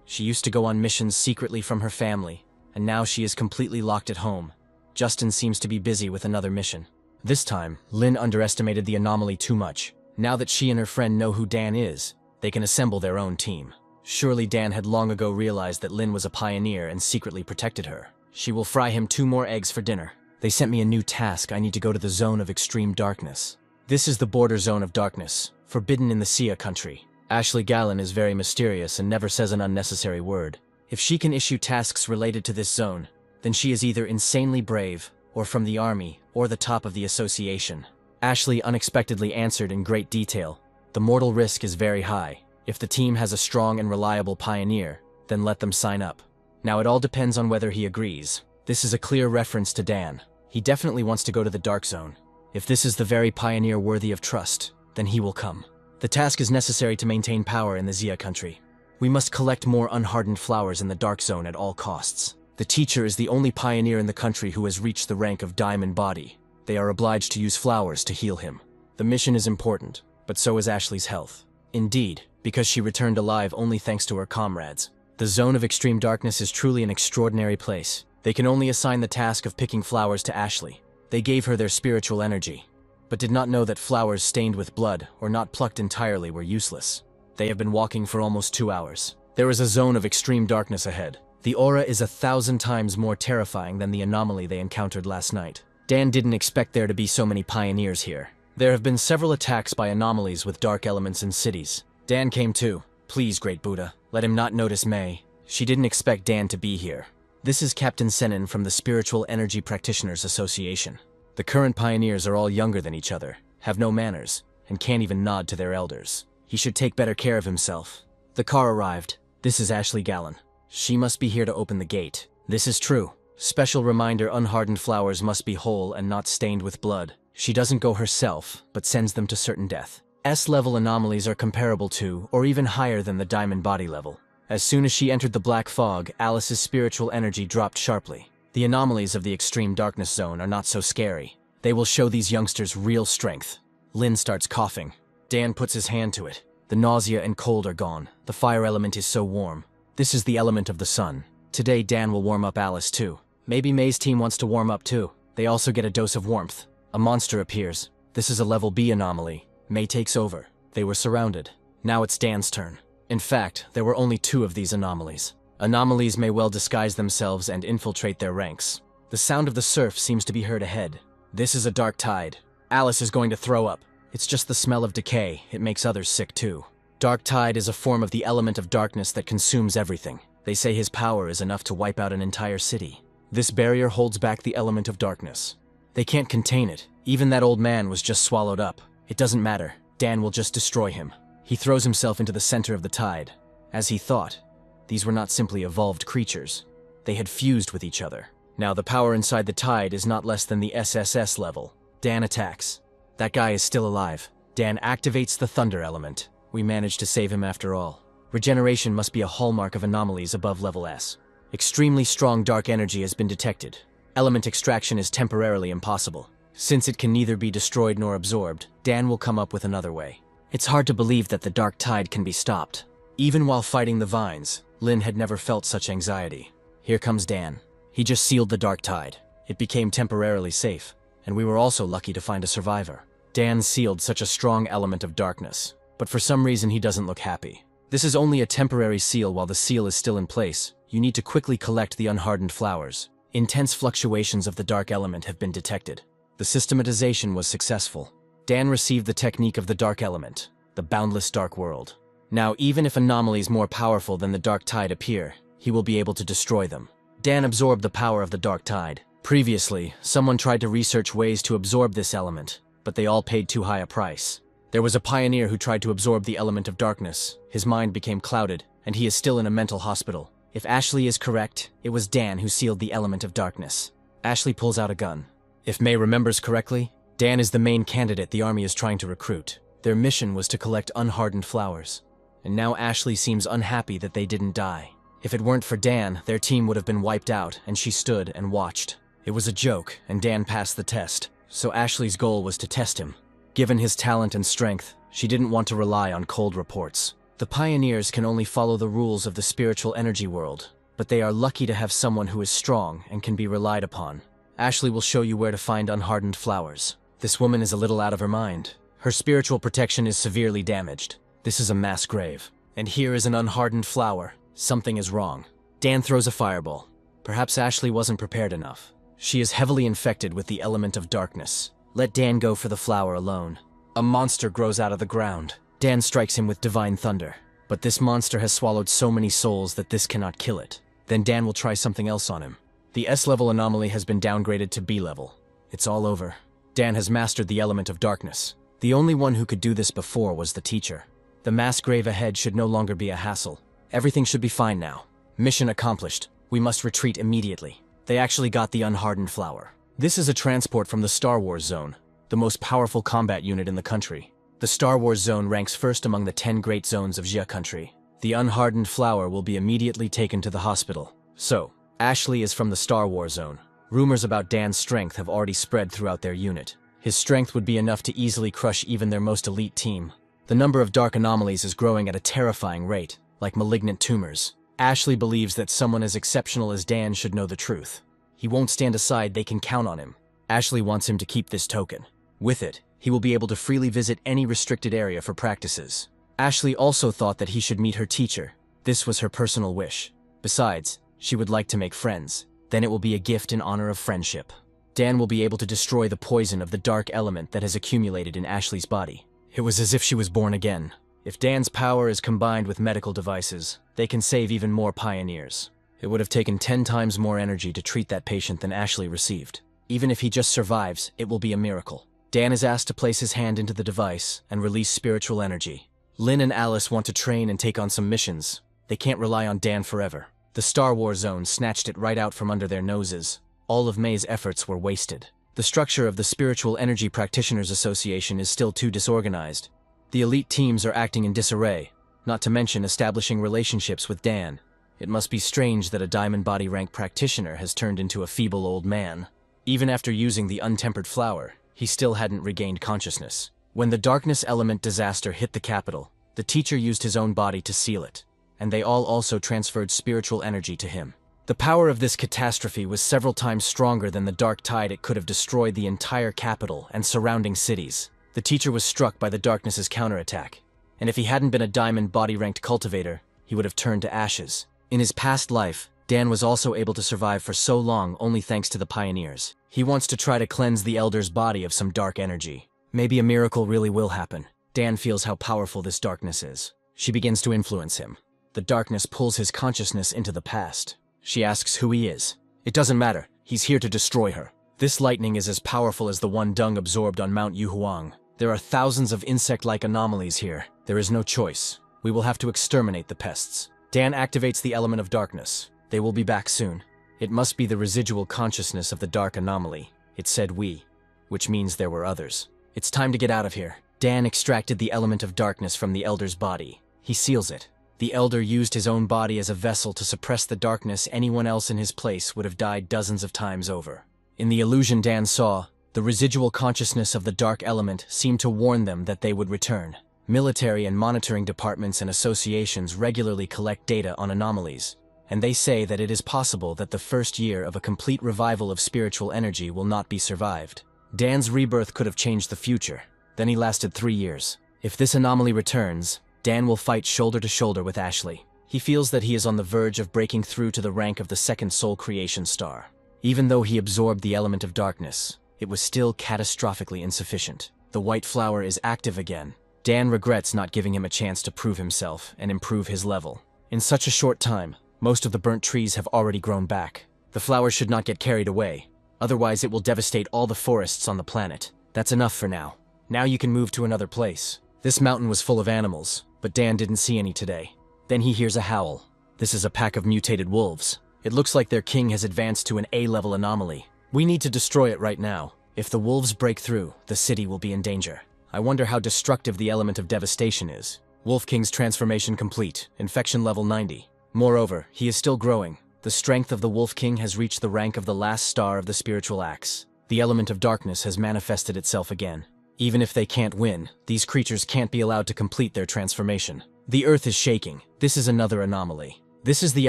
She used to go on missions secretly from her family, and now she is completely locked at home. Justin seems to be busy with another mission. This time, Lynn underestimated the anomaly too much. Now that she and her friend know who Dan is, they can assemble their own team. Surely Dan had long ago realized that Lynn was a pioneer and secretly protected her. She will fry him 2 more eggs for dinner. They sent me a new task. I need to go to the zone of extreme darkness. This is the border zone of darkness, forbidden in the Sia country. Ashley Gallen is very mysterious and never says an unnecessary word. If she can issue tasks related to this zone, then she is either insanely brave, or from the army, or the top of the association. Ashley unexpectedly answered in great detail. The mortal risk is very high. If the team has a strong and reliable pioneer, then let them sign up. Now it all depends on whether he agrees. This is a clear reference to Dan. He definitely wants to go to the dark zone. If this is the very pioneer worthy of trust, then he will come. The task is necessary to maintain power in the Zia country. We must collect more unhardened flowers in the dark zone at all costs. The teacher is the only pioneer in the country who has reached the rank of Diamond Body. They are obliged to use flowers to heal him. The mission is important, but so is Ashley's health. Indeed, because she returned alive only thanks to her comrades. The zone of extreme darkness is truly an extraordinary place. They can only assign the task of picking flowers to Ashley. They gave her their spiritual energy, but did not know that flowers stained with blood or not plucked entirely were useless. They have been walking for almost 2 hours. There is a zone of extreme darkness ahead. The aura is 1,000 times more terrifying than the anomaly they encountered last night. Dan didn't expect there to be so many pioneers here. There have been several attacks by anomalies with dark elements in cities. Dan came too. Please, Great Buddha, let him not notice May. She didn't expect Dan to be here. This is Captain Senin from the Spiritual Energy Practitioners Association. The current pioneers are all younger than each other, have no manners, and can't even nod to their elders. He should take better care of himself. The car arrived. This is Ashley Gallen. She must be here to open the gate. This is true. Special reminder: unhardened flowers must be whole and not stained with blood. She doesn't go herself, but sends them to certain death. S-level anomalies are comparable to, or even higher than the Diamond Body level. As soon as she entered the black fog, Alice's spiritual energy dropped sharply. The anomalies of the extreme darkness zone are not so scary. They will show these youngsters real strength. Lynn starts coughing. Dan puts his hand to it. The nausea and cold are gone. The fire element is so warm. This is the element of the sun. Today Dan will warm up Alice too. Maybe May's team wants to warm up too. They also get a dose of warmth. A monster appears. This is a level B anomaly. May takes over. They were surrounded. Now it's Dan's turn. In fact, there were only 2 of these anomalies. Anomalies may well disguise themselves and infiltrate their ranks. The sound of the surf seems to be heard ahead. This is a dark tide. Alice is going to throw up. It's just the smell of decay. It makes others sick too. Dark tide is a form of the element of darkness that consumes everything. They say his power is enough to wipe out an entire city. This barrier holds back the element of darkness. They can't contain it. Even that old man was just swallowed up. It doesn't matter. Dan will just destroy him. He throws himself into the center of the tide. As he thought, these were not simply evolved creatures. They had fused with each other. Now the power inside the tide is not less than the SSS level. Dan attacks. That guy is still alive. Dan activates the thunder element. We managed to save him after all. Regeneration must be a hallmark of anomalies above level S. Extremely strong dark energy has been detected. Element extraction is temporarily impossible. Since it can neither be destroyed nor absorbed, Dan will come up with another way. It's hard to believe that the dark tide can be stopped. Even while fighting the vines, Lin had never felt such anxiety. Here comes Dan. He just sealed the dark tide. It became temporarily safe, and we were also lucky to find a survivor. Dan sealed such a strong element of darkness, but for some reason he doesn't look happy. This is only a temporary seal. While the seal is still in place, you need to quickly collect the unhardened flowers. Intense fluctuations of the dark element have been detected. The systematization was successful. Dan received the technique of the dark element, the boundless dark world. Now, even if anomalies more powerful than the dark tide appear, he will be able to destroy them. Dan absorbed the power of the dark tide. Previously, someone tried to research ways to absorb this element, but they all paid too high a price. There was a pioneer who tried to absorb the element of darkness. His mind became clouded, and he is still in a mental hospital. If Ashley is correct, it was Dan who sealed the element of darkness. Ashley pulls out a gun. If May remembers correctly, Dan is the main candidate the army is trying to recruit. Their mission was to collect unhardened flowers. And now Ashley seems unhappy that they didn't die. If it weren't for Dan, their team would have been wiped out, and she stood and watched. It was a joke, and Dan passed the test, so Ashley's goal was to test him. Given his talent and strength, she didn't want to rely on cold reports. The pioneers can only follow the rules of the spiritual energy world, but they are lucky to have someone who is strong and can be relied upon. Ashley will show you where to find unhardened flowers. This woman is a little out of her mind. Her spiritual protection is severely damaged. This is a mass grave. And here is an unhardened flower. Something is wrong. Dan throws a fireball. Perhaps Ashley wasn't prepared enough. She is heavily infected with the element of darkness. Let Dan go for the flower alone. A monster grows out of the ground. Dan strikes him with divine thunder. But this monster has swallowed so many souls that this cannot kill it. Then Dan will try something else on him. The S-level anomaly has been downgraded to B-level. It's all over. Dan has mastered the element of darkness. The only one who could do this before was the teacher. The mass grave ahead should no longer be a hassle. Everything should be fine now. Mission accomplished. We must retreat immediately. They actually got the unhardened flower. This is a transport from the Star Wars Zone, the most powerful combat unit in the country. The Star Wars Zone ranks first among the 10 great zones of Jia country. The unhardened flower will be immediately taken to the hospital. So, Ashley is from the Star Wars Zone. Rumors about Dan's strength have already spread throughout their unit. His strength would be enough to easily crush even their most elite team. The number of dark anomalies is growing at a terrifying rate, like malignant tumors. Ashley believes that someone as exceptional as Dan should know the truth. He won't stand aside, they can count on him. Ashley wants him to keep this token. With it, he will be able to freely visit any restricted area for practices. Ashley also thought that he should meet her teacher. This was her personal wish. Besides, she would like to make friends. Then it will be a gift in honor of friendship. Dan will be able to destroy the poison of the dark element that has accumulated in Ashley's body. It was as if she was born again. If Dan's power is combined with medical devices, they can save even more pioneers. It would have taken 10 times more energy to treat that patient than Ashley received. Even if he just survives, it will be a miracle. Dan is asked to place his hand into the device and release spiritual energy. Lin and Alice want to train and take on some missions. They can't rely on Dan forever. The Star Wars Zone snatched it right out from under their noses. All of May's efforts were wasted. The structure of the Spiritual Energy Practitioners Association is still too disorganized. The elite teams are acting in disarray, not to mention establishing relationships with Dan. It must be strange that a diamond body rank practitioner has turned into a feeble old man. Even after using the untempered flower, he still hadn't regained consciousness. When the darkness element disaster hit the capital, the teacher used his own body to seal it, and they all also transferred spiritual energy to him. The power of this catastrophe was several times stronger than the dark tide. It could have destroyed the entire capital and surrounding cities. The teacher was struck by the darkness's counterattack, and if he hadn't been a diamond body-ranked cultivator, he would have turned to ashes. In his past life, Dan was also able to survive for so long only thanks to the pioneers. He wants to try to cleanse the elder's body of some dark energy. Maybe a miracle really will happen. Dan feels how powerful this darkness is. She begins to influence him. The darkness pulls his consciousness into the past. She asks who he is. It doesn't matter. He's here to destroy her. This lightning is as powerful as the one Dung absorbed on Mount Yuhuang. There are thousands of insect-like anomalies here. There is no choice. We will have to exterminate the pests. Dan activates the element of darkness. They will be back soon. It must be the residual consciousness of the dark anomaly. It said we, which means there were others. It's time to get out of here. Dan extracted the element of darkness from the elder's body. He seals it. The elder used his own body as a vessel to suppress the darkness. Anyone else in his place would have died dozens of times over. In the illusion Dan saw, The residual consciousness of the dark element seemed to warn them that they would return. Military and monitoring departments and associations regularly collect data on anomalies, and they say that it is possible that the first year of a complete revival of spiritual energy will not be survived. Dan's rebirth could have changed the future. Then he lasted 3 years. If this anomaly returns, Dan will fight shoulder to shoulder with Ashley. He feels that he is on the verge of breaking through to the rank of the second soul creation star. Even though he absorbed the element of darkness, it was still catastrophically insufficient. The white flower is active again. Dan regrets not giving him a chance to prove himself and improve his level. In such a short time, most of the burnt trees have already grown back. The flower should not get carried away, otherwise it will devastate all the forests on the planet. That's enough for now. Now you can move to another place. This mountain was full of animals, but Dan didn't see any today. Then he hears a howl. This is a pack of mutated wolves. It looks like their king has advanced to an A-level anomaly. We need to destroy it right now. If the wolves break through, the city will be in danger. I wonder how destructive the element of devastation is. Wolf King's transformation complete, infection level 90. Moreover, he is still growing. The strength of the Wolf King has reached the rank of the last star of the spiritual axe. The element of darkness has manifested itself again. Even if they can't win, these creatures can't be allowed to complete their transformation. The earth is shaking. This is another anomaly. This is the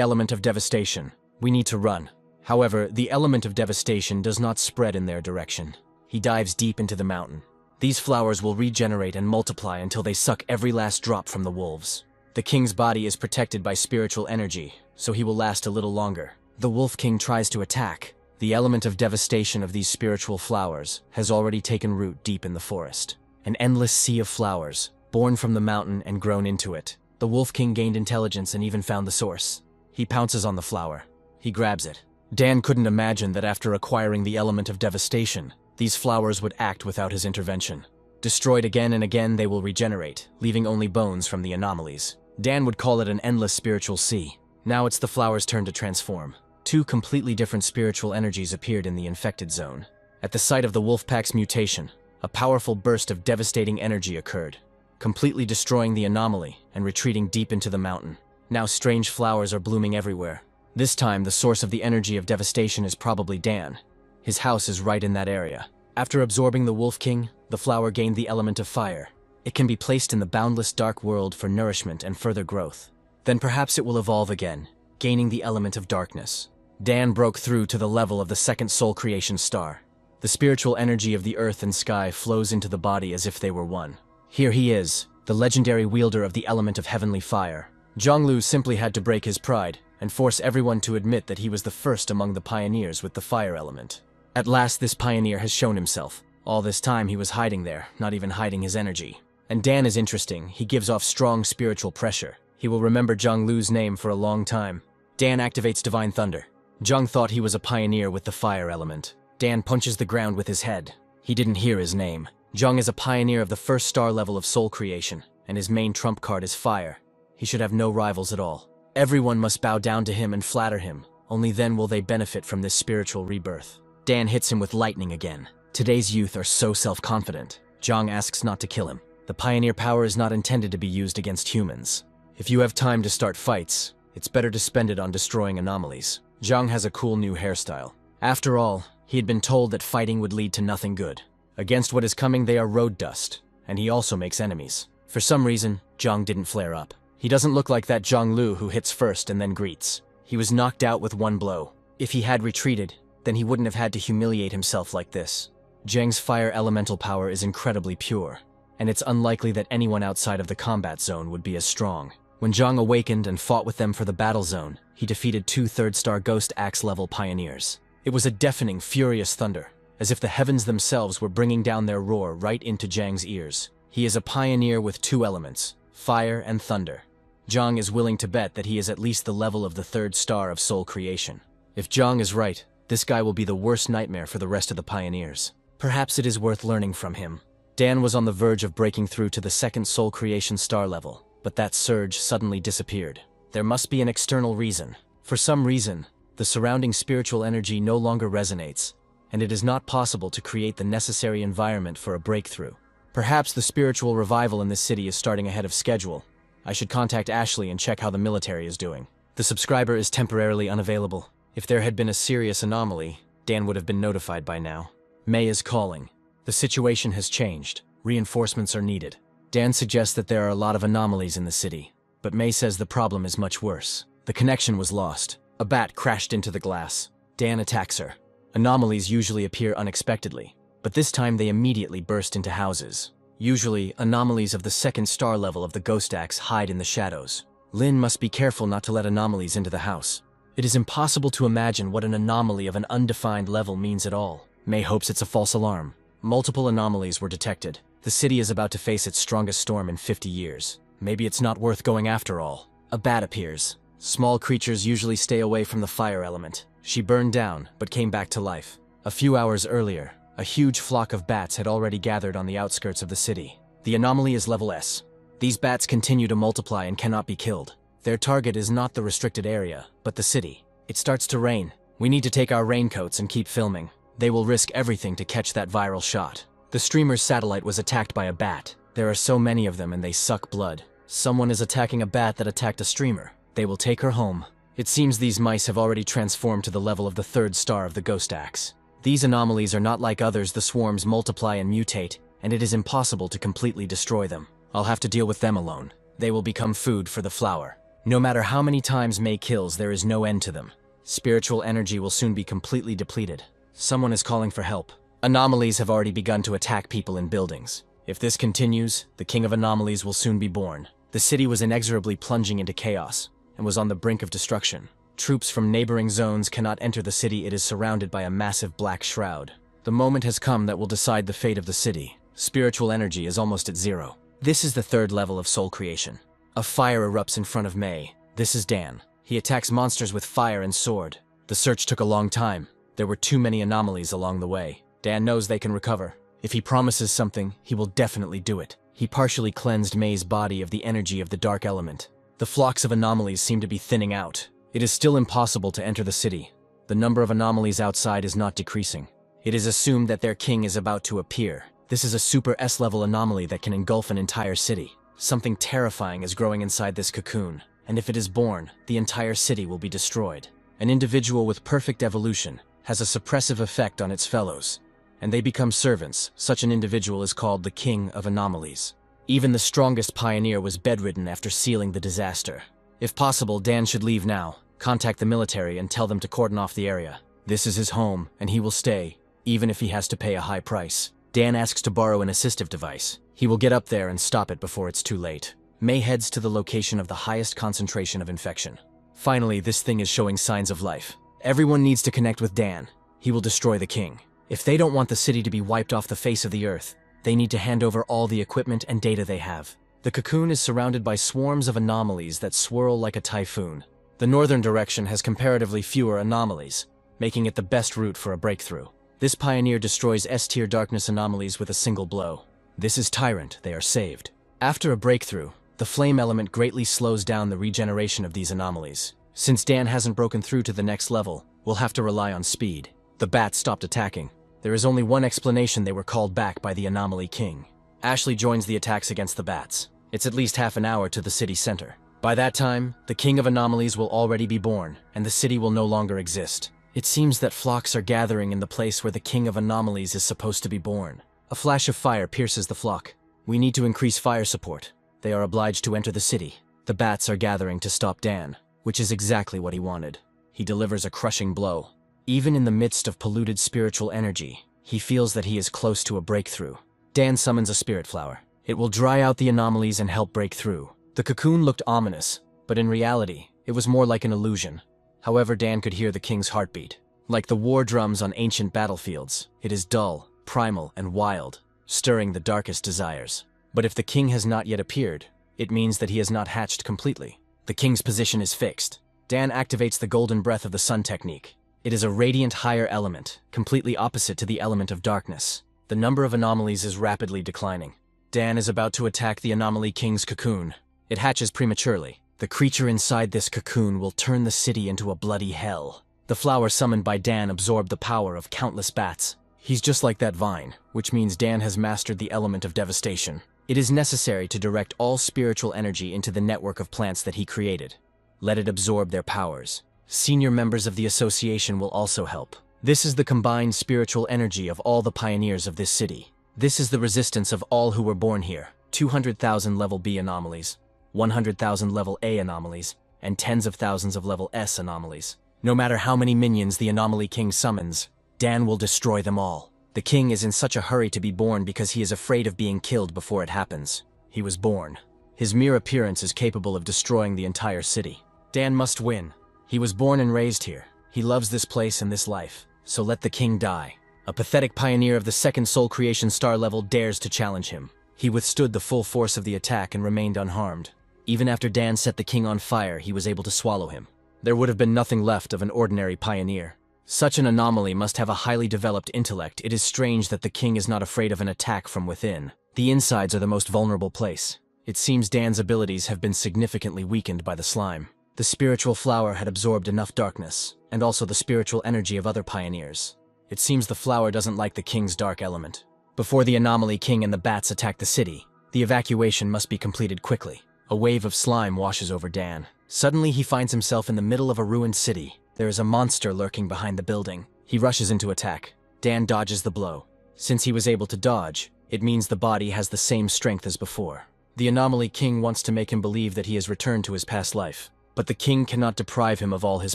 element of devastation. We need to run. However, the element of devastation does not spread in their direction. He dives deep into the mountain. These flowers will regenerate and multiply until they suck every last drop from the wolves. The king's body is protected by spiritual energy, so he will last a little longer. The Wolf King tries to attack. The element of devastation of these spiritual flowers has already taken root deep in the forest. An endless sea of flowers, born from the mountain and grown into it. The Wolf King gained intelligence and even found the source. He pounces on the flower. He grabs it. Dan couldn't imagine that after acquiring the element of devastation, these flowers would act without his intervention. Destroyed again and again, they will regenerate, leaving only bones from the anomalies. Dan would call it an endless spiritual sea. Now it's the flower's turn to transform. 2 completely different spiritual energies appeared in the infected zone. At the site of the Wolfpack's mutation, a powerful burst of devastating energy occurred, completely destroying the anomaly and retreating deep into the mountain. Now strange flowers are blooming everywhere. This time, the source of the energy of devastation is probably Dan. His house is right in that area. After absorbing the Wolf King, the flower gained the element of fire. It can be placed in the boundless dark world for nourishment and further growth. Then perhaps it will evolve again, gaining the element of darkness. Dan broke through to the level of the second soul creation star. The spiritual energy of the earth and sky flows into the body as if they were one. Here he is, the legendary wielder of the element of heavenly fire. Zhonglu simply had to break his pride and force everyone to admit that he was the first among the pioneers with the fire element. At last this pioneer has shown himself. All this time he was hiding there, not even hiding his energy. And Dan is interesting. He gives off strong spiritual pressure. He will remember Zhonglu's name for a long time. Dan activates Divine Thunder. Zhong thought he was a pioneer with the fire element. Dan punches the ground with his head. He didn't hear his name. Zhong is a pioneer of the first star level of soul creation, and his main trump card is fire. He should have no rivals at all. Everyone must bow down to him and flatter him. Only then will they benefit from this spiritual rebirth. Dan hits him with lightning again. Today's youth are so self-confident. Zhong asks not to kill him. The pioneer power is not intended to be used against humans. If you have time to start fights, it's better to spend it on destroying anomalies. Zhong has a cool new hairstyle. After all, he had been told that fighting would lead to nothing good. Against what is coming, they are road dust, and he also makes enemies. For some reason, Zhong didn't flare up. He doesn't look like that Zhonglu who hits first and then greets. He was knocked out with one blow. If he had retreated, then he wouldn't have had to humiliate himself like this. Zheng's fire elemental power is incredibly pure, and it's unlikely that anyone outside of the combat zone would be as strong. When Zhong awakened and fought with them for the battle zone, he defeated 2 third-star Ghost Axe-level pioneers. It was a deafening, furious thunder, as if the heavens themselves were bringing down their roar right into Zhang's ears. He is a pioneer with 2 elements, fire and thunder. Zhong is willing to bet that he is at least the level of the 3rd star of soul creation. If Zhong is right, this guy will be the worst nightmare for the rest of the pioneers. Perhaps it is worth learning from him. Dan was on the verge of breaking through to the 2nd soul creation star level, but that surge suddenly disappeared. There must be an external reason. For some reason, the surrounding spiritual energy no longer resonates, and it is not possible to create the necessary environment for a breakthrough. Perhaps the spiritual revival in this city is starting ahead of schedule. I should contact Ashley and check how the military is doing. The subscriber is temporarily unavailable. If there had been a serious anomaly, Dan would have been notified by now. May is calling. The situation has changed. Reinforcements are needed. Dan suggests that there are a lot of anomalies in the city, but May says the problem is much worse. The connection was lost. A bat crashed into the glass. Dan attacks her. Anomalies usually appear unexpectedly, but this time they immediately burst into houses. Usually, anomalies of the second star level of the Ghost Axe hide in the shadows. Lin must be careful not to let anomalies into the house. It is impossible to imagine what an anomaly of an undefined level means at all. May hopes it's a false alarm. Multiple anomalies were detected. The city is about to face its strongest storm in 50 years. Maybe it's not worth going after all. A bat appears. Small creatures usually stay away from the fire element. She burned down, but came back to life. A few hours earlier, a huge flock of bats had already gathered on the outskirts of the city. The anomaly is level S. These bats continue to multiply and cannot be killed. Their target is not the restricted area, but the city. It starts to rain. We need to take our raincoats and keep filming. They will risk everything to catch that viral shot. The streamer's satellite was attacked by a bat. There are so many of them and they suck blood. Someone is attacking a bat that attacked a streamer. They will take her home. It seems these mice have already transformed to the level of the third star of the Ghost Axe. These anomalies are not like others. The swarms multiply and mutate, and it is impossible to completely destroy them. I'll have to deal with them alone. They will become food for the flower. No matter how many times May kills, there is no end to them. Spiritual energy will soon be completely depleted. Someone is calling for help. Anomalies have already begun to attack people in buildings. If this continues, the King of Anomalies will soon be born. The city was inexorably plunging into chaos and was on the brink of destruction. Troops from neighboring zones cannot enter the city. It is surrounded by a massive black shroud. The moment has come that will decide the fate of the city. Spiritual energy is almost at zero. This is the third level of soul creation. A fire erupts in front of May. This is Dan. He attacks monsters with fire and sword. The search took a long time. There were too many anomalies along the way. Dan knows they can recover. If he promises something, he will definitely do it. He partially cleansed May's body of the energy of the dark element. The flocks of anomalies seem to be thinning out. It is still impossible to enter the city. The number of anomalies outside is not decreasing. It is assumed that their king is about to appear. This is a super S-level anomaly that can engulf an entire city. Something terrifying is growing inside this cocoon, and if it is born, the entire city will be destroyed. An individual with perfect evolution has a suppressive effect on its fellows, and they become servants. Such an individual is called the King of Anomalies. Even the strongest pioneer was bedridden after sealing the disaster. If possible, Dan should leave now, contact the military and tell them to cordon off the area. This is his home, and he will stay, even if he has to pay a high price. Dan asks to borrow an assistive device. He will get up there and stop it before it's too late. May heads to the location of the highest concentration of infection. Finally, this thing is showing signs of life. Everyone needs to connect with Dan. He will destroy the king. If they don't want the city to be wiped off the face of the earth, they need to hand over all the equipment and data they have. The cocoon is surrounded by swarms of anomalies that swirl like a typhoon. The northern direction has comparatively fewer anomalies, making it the best route for a breakthrough. This pioneer destroys S-tier darkness anomalies with a single blow. This is Tyrant. They are saved. After a breakthrough, the flame element greatly slows down the regeneration of these anomalies. Since Dan hasn't broken through to the next level, we'll have to rely on speed. The bats stopped attacking. There is only one explanation: they were called back by the Anomaly King. Ashley joins the attacks against the bats. It's at least half an hour to the city center. By that time, the King of Anomalies will already be born, and the city will no longer exist. It seems that flocks are gathering in the place where the King of Anomalies is supposed to be born. A flash of fire pierces the flock. We need to increase fire support. They are obliged to enter the city. The bats are gathering to stop Dan, which is exactly what he wanted. He delivers a crushing blow. Even in the midst of polluted spiritual energy, he feels that he is close to a breakthrough. Dan summons a spirit flower. It will dry out the anomalies and help break through. The cocoon looked ominous, but in reality, it was more like an illusion. However, Dan could hear the king's heartbeat. Like the war drums on ancient battlefields, it is dull, primal, and wild, stirring the darkest desires. But if the king has not yet appeared, it means that he has not hatched completely. The king's position is fixed. Dan activates the golden breath of the sun technique. It is a radiant higher element, completely opposite to the element of darkness. The number of anomalies is rapidly declining. Dan is about to attack the Anomaly King's cocoon. It hatches prematurely. The creature inside this cocoon will turn the city into a bloody hell. The flower summoned by Dan absorbed the power of countless bats. He's just like that vine, which means Dan has mastered the element of devastation. It is necessary to direct all spiritual energy into the network of plants that he created. Let it absorb their powers. Senior members of the association will also help. This is the combined spiritual energy of all the pioneers of this city. This is the resistance of all who were born here. 200,000 level B anomalies, 100,000 level A anomalies, and tens of thousands of level S anomalies. No matter how many minions the Anomaly King summons, Dan will destroy them all. The king is in such a hurry to be born because he is afraid of being killed before it happens. He was born. His mere appearance is capable of destroying the entire city. Dan must win. He was born and raised here. He loves this place and this life. So let the king die. A pathetic pioneer of the second soul creation star level dares to challenge him. He withstood the full force of the attack and remained unharmed. Even after Dan set the king on fire, he was able to swallow him. There would have been nothing left of an ordinary pioneer. Such an anomaly must have a highly developed intellect. It is strange that the king is not afraid of an attack from within. The insides are the most vulnerable place. It seems Dan's abilities have been significantly weakened by the slime. The spiritual flower had absorbed enough darkness, and also the spiritual energy of other pioneers. It seems the flower doesn't like the king's dark element. Before the Anomaly King and the bats attack the city, the evacuation must be completed quickly. A wave of slime washes over Dan. Suddenly he finds himself in the middle of a ruined city. There is a monster lurking behind the building. He rushes into attack. Dan dodges the blow. Since he was able to dodge, it means the body has the same strength as before. The Anomaly King wants to make him believe that he has returned to his past life. But the king cannot deprive him of all his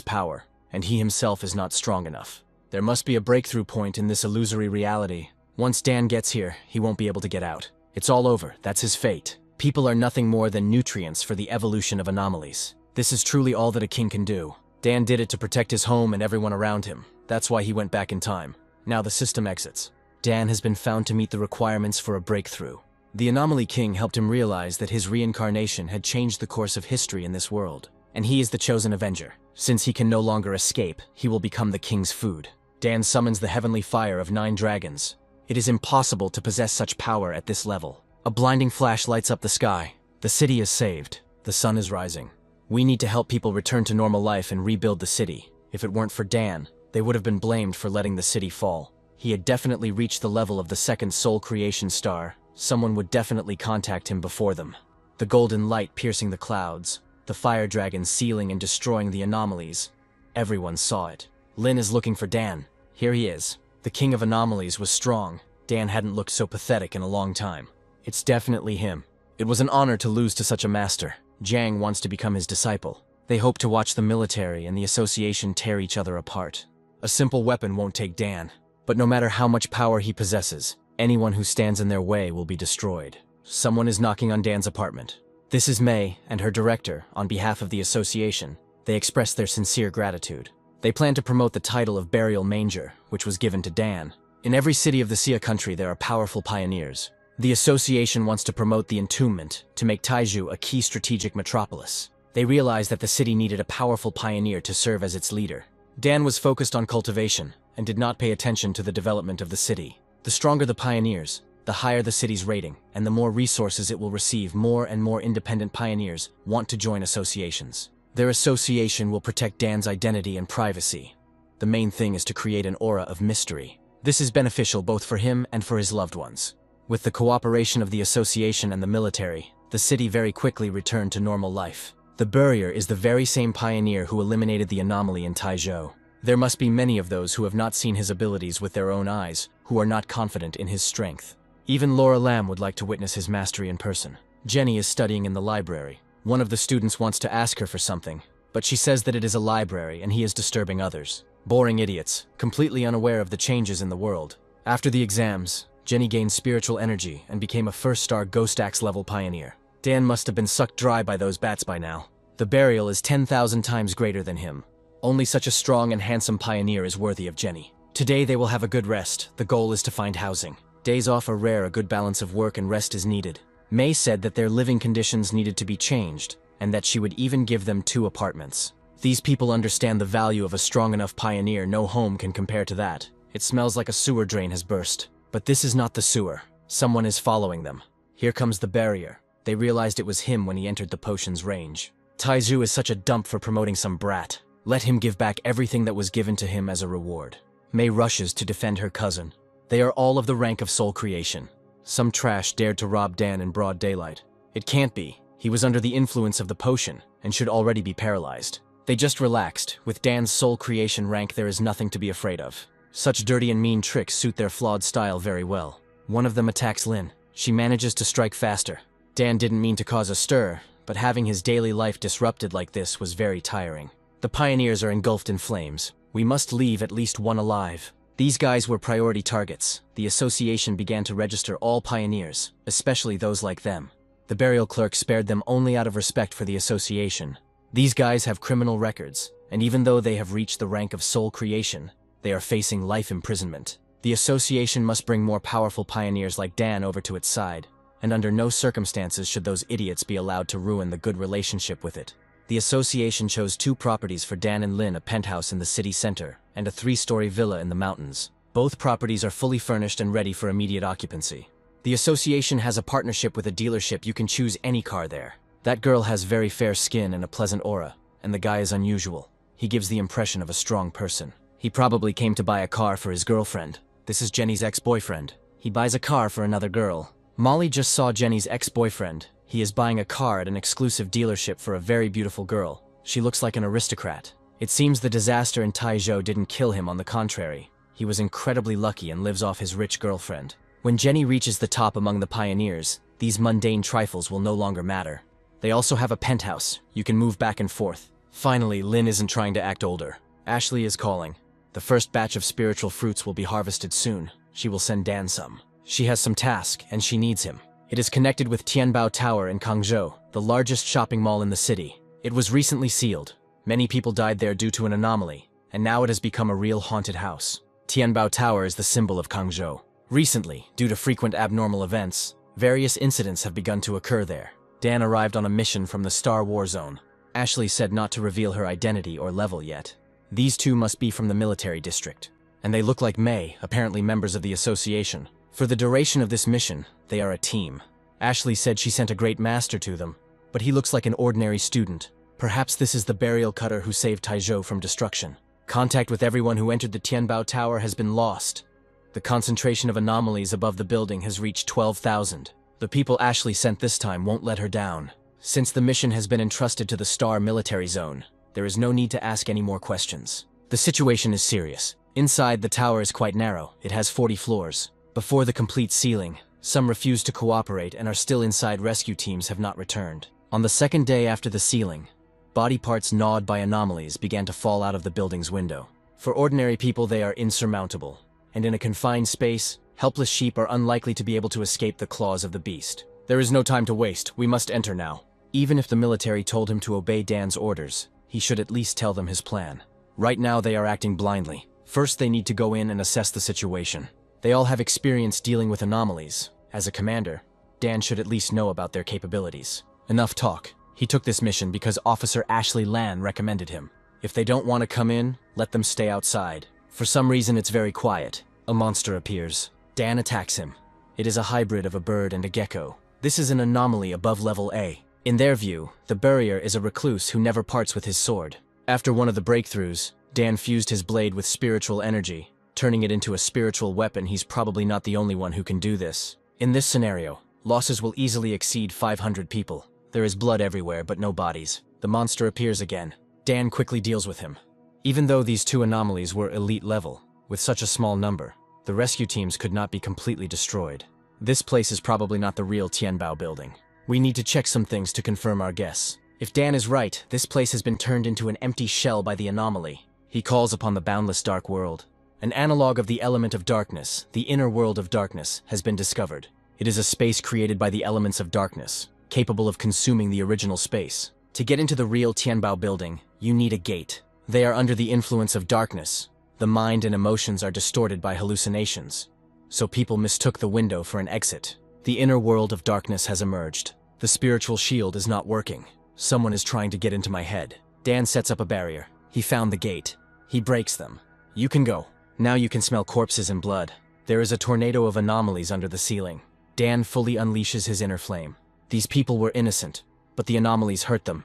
power, and he himself is not strong enough. There must be a breakthrough point in this illusory reality. Once Dan gets here, he won't be able to get out. It's all over. That's his fate. People are nothing more than nutrients for the evolution of anomalies. This is truly all that a king can do. Dan did it to protect his home and everyone around him. That's why he went back in time. Now the system exits. Dan has been found to meet the requirements for a breakthrough. The Anomaly King helped him realize that his reincarnation had changed the course of history in this world. And he is the chosen avenger. Since he can no longer escape, he will become the king's food. Dan summons the heavenly fire of 9 dragons. It is impossible to possess such power at this level. A blinding flash lights up the sky. The city is saved. The sun is rising. We need to help people return to normal life and rebuild the city. If it weren't for Dan, they would have been blamed for letting the city fall. He had definitely reached the level of the second soul creation star. Someone would definitely contact him before them. The golden light piercing the clouds. The fire dragon sealing and destroying the anomalies. Everyone saw it. Lin is looking for Dan. Here he is. The king of anomalies was strong. Dan hadn't looked so pathetic in a long time. It's definitely him. It was an honor to lose to such a master. Jiang wants to become his disciple. They hope to watch the military and the association tear each other apart. A simple weapon won't take Dan. But no matter how much power he possesses, anyone who stands in their way will be destroyed. Someone is knocking on Dan's apartment. This is Mei and her director, on behalf of the association. They express their sincere gratitude. They plan to promote the title of Burial Manger, which was given to Dan. In every city of the Xia country there are powerful pioneers. The association wants to promote the entombment to make Taiju a key strategic metropolis. They realized that the city needed a powerful pioneer to serve as its leader. Dan was focused on cultivation and did not pay attention to the development of the city. The stronger the pioneers, the higher the city's rating, and the more resources it will receive. More and more independent pioneers want to join associations. Their association will protect Dan's identity and privacy. The main thing is to create an aura of mystery. This is beneficial both for him and for his loved ones. With the cooperation of the association and the military, the city very quickly returned to normal life. The Burier is the very same pioneer who eliminated the anomaly in Taizhou. There must be many of those who have not seen his abilities with their own eyes, who are not confident in his strength. Even Laura Lam would like to witness his mastery in person. Jenny is studying in the library. One of the students wants to ask her for something, but she says that it is a library and he is disturbing others. Boring idiots, completely unaware of the changes in the world. After the exams, Jenny gained spiritual energy and became a first-star Ghost Axe level pioneer. Dan must have been sucked dry by those bats by now. The burial is 10,000 times greater than him. Only such a strong and handsome pioneer is worthy of Jenny. Today they will have a good rest. The goal is to find housing. Days off are rare. A good balance of work and rest is needed. Mei said that their living conditions needed to be changed, and that she would even give them 2 apartments. These people understand the value of a strong enough pioneer. No home can compare to that. It smells like a sewer drain has burst. But this is not the sewer. Someone is following them. Here comes the barrier. They realized it was him when he entered the potion's range. Taizhou is such a dump for promoting some brat. Let him give back everything that was given to him as a reward. Mei rushes to defend her cousin. They are all of the rank of soul creation. Some trash dared to rob Dan in broad daylight. It can't be. He was under the influence of the potion and should already be paralyzed. They just relaxed. With Dan's soul creation rank, there is nothing to be afraid of. Such dirty and mean tricks suit their flawed style very well. One of them attacks Lin. She manages to strike faster. Dan didn't mean to cause a stir, but having his daily life disrupted like this was very tiring. The pioneers are engulfed in flames. We must leave at least one alive. These guys were priority targets. The association began to register all pioneers, especially those like them. The burial clerk spared them only out of respect for the association. These guys have criminal records, and even though they have reached the rank of soul creation, they are facing life imprisonment. The association must bring more powerful pioneers like Dan over to its side, and under no circumstances should those idiots be allowed to ruin the good relationship with it. The association chose 2 properties for Dan and Lin, a penthouse in the city center and a 3-story villa in the mountains. Both properties are fully furnished and ready for immediate occupancy. The association has a partnership with a dealership. You can choose any car there. That girl has very fair skin and a pleasant aura, and the guy is unusual. He gives the impression of a strong person. He probably came to buy a car for his girlfriend. This is Jenny's ex-boyfriend. He buys a car for another girl. Molly just saw Jenny's ex-boyfriend. He is buying a car at an exclusive dealership for a very beautiful girl. She looks like an aristocrat. It seems the disaster in Taizhou didn't kill him, on the contrary. He was incredibly lucky and lives off his rich girlfriend. When Jenny reaches the top among the pioneers, these mundane trifles will no longer matter. They also have a penthouse. You can move back and forth. Finally, Lin isn't trying to act older. Ashley is calling. The first batch of spiritual fruits will be harvested soon. She will send Dan some. She has some task, and she needs him. It is connected with Tianbao Tower in Kangzhou, the largest shopping mall in the city. It was recently sealed. Many people died there due to an anomaly, and now it has become a real haunted house. Tianbao Tower is the symbol of Kangzhou. Recently, due to frequent abnormal events, various incidents have begun to occur there. Dan arrived on a mission from the Star War Zone. Ashley said not to reveal her identity or level yet. These 2 must be from the military district, and they look like May, apparently members of the association. For the duration of this mission, they are a team. Ashley said she sent a great master to them, but he looks like an ordinary student. Perhaps this is the burial cutter who saved Taizhou from destruction. Contact with everyone who entered the Tianbao Tower has been lost. The concentration of anomalies above the building has reached 12,000. The people Ashley sent this time won't let her down. Since the mission has been entrusted to the Star Military Zone, there is no need to ask any more questions. The situation is serious. Inside, the tower is quite narrow. It has 40 floors. Before the complete sealing, some refuse to cooperate and are still inside. Rescue teams have not returned. On the second day after the sealing, body parts gnawed by anomalies began to fall out of the building's window. For ordinary people, they are insurmountable, and in a confined space, helpless sheep are unlikely to be able to escape the claws of the beast. There is no time to waste. We must enter now. Even if the military told him to obey Dan's orders, he should at least tell them his plan. Right now, they are acting blindly. First, they need to go in and assess the situation. They all have experience dealing with anomalies. As a commander, Dan should at least know about their capabilities. Enough talk. He took this mission because Officer Ashley Lan recommended him. If they don't want to come in, let them stay outside. For some reason, it's very quiet. A monster appears. Dan attacks him. It is a hybrid of a bird and a gecko. This is an anomaly above level A. In their view, the Burier is a recluse who never parts with his sword. After one of the breakthroughs, Dan fused his blade with spiritual energy, turning it into a spiritual weapon. He's probably not the only one who can do this. In this scenario, losses will easily exceed 500 people. There is blood everywhere, but no bodies. The monster appears again. Dan quickly deals with him. Even though these 2 anomalies were elite level, with such a small number, the rescue teams could not be completely destroyed. This place is probably not the real Tianbao building. We need to check some things to confirm our guess. If Dan is right, this place has been turned into an empty shell by the anomaly. He calls upon the boundless dark world. An analog of the element of darkness, the inner world of darkness, has been discovered. It is a space created by the elements of darkness, capable of consuming the original space. To get into the real Tianbao building, you need a gate. They are under the influence of darkness. The mind and emotions are distorted by hallucinations, so people mistook the window for an exit. The inner world of darkness has emerged. The spiritual shield is not working. Someone is trying to get into my head. Dan sets up a barrier. He found the gate. He breaks them. You can go. Now you can smell corpses and blood. There is a tornado of anomalies under the ceiling. Dan fully unleashes his inner flame. These people were innocent, but the anomalies hurt them.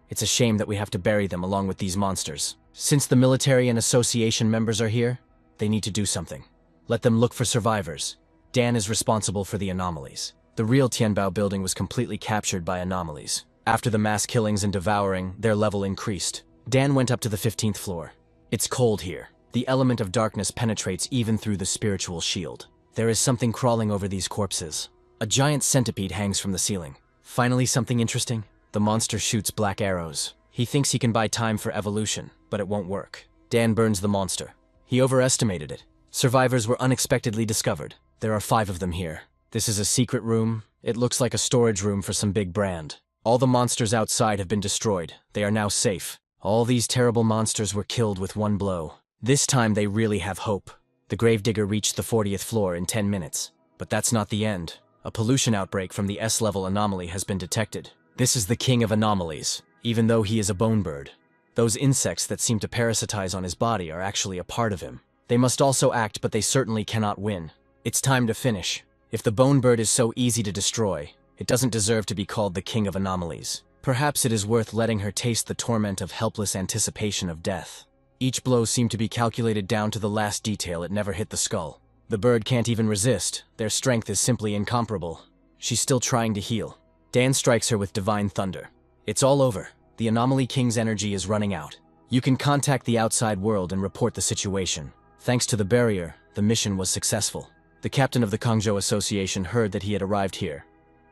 It's a shame that we have to bury them along with these monsters. Since the military and association members are here, they need to do something. Let them look for survivors. Dan is responsible for the anomalies. The real Tianbao building was completely captured by anomalies. After the mass killings and devouring, their level increased. Dan went up to the 15th floor. It's cold here. The element of darkness penetrates even through the spiritual shield. There is something crawling over these corpses. A giant centipede hangs from the ceiling. Finally, something interesting. The monster shoots black arrows. He thinks he can buy time for evolution, but it won't work. Dan burns the monster. He overestimated it. Survivors were unexpectedly discovered. There are 5 of them here. This is a secret room. It looks like a storage room for some big brand. All the monsters outside have been destroyed. They are now safe. All these terrible monsters were killed with one blow. This time they really have hope. The gravedigger reached the 40th floor in 10 minutes. But that's not the end. A pollution outbreak from the S-level anomaly has been detected. This is the king of anomalies, even though he is a bone bird. Those insects that seem to parasitize on his body are actually a part of him. They must also act, but they certainly cannot win. It's time to finish. If the bone bird is so easy to destroy, it doesn't deserve to be called the king of anomalies. Perhaps it is worth letting her taste the torment of helpless anticipation of death. Each blow seemed to be calculated down to the last detail. It never hit the skull. The bird can't even resist. Their strength is simply incomparable. She's still trying to heal. Dan strikes her with divine thunder. It's all over. The Anomaly King's energy is running out. You can contact the outside world and report the situation. Thanks to the barrier, the mission was successful. The captain of the Kangzhou Association heard that he had arrived here.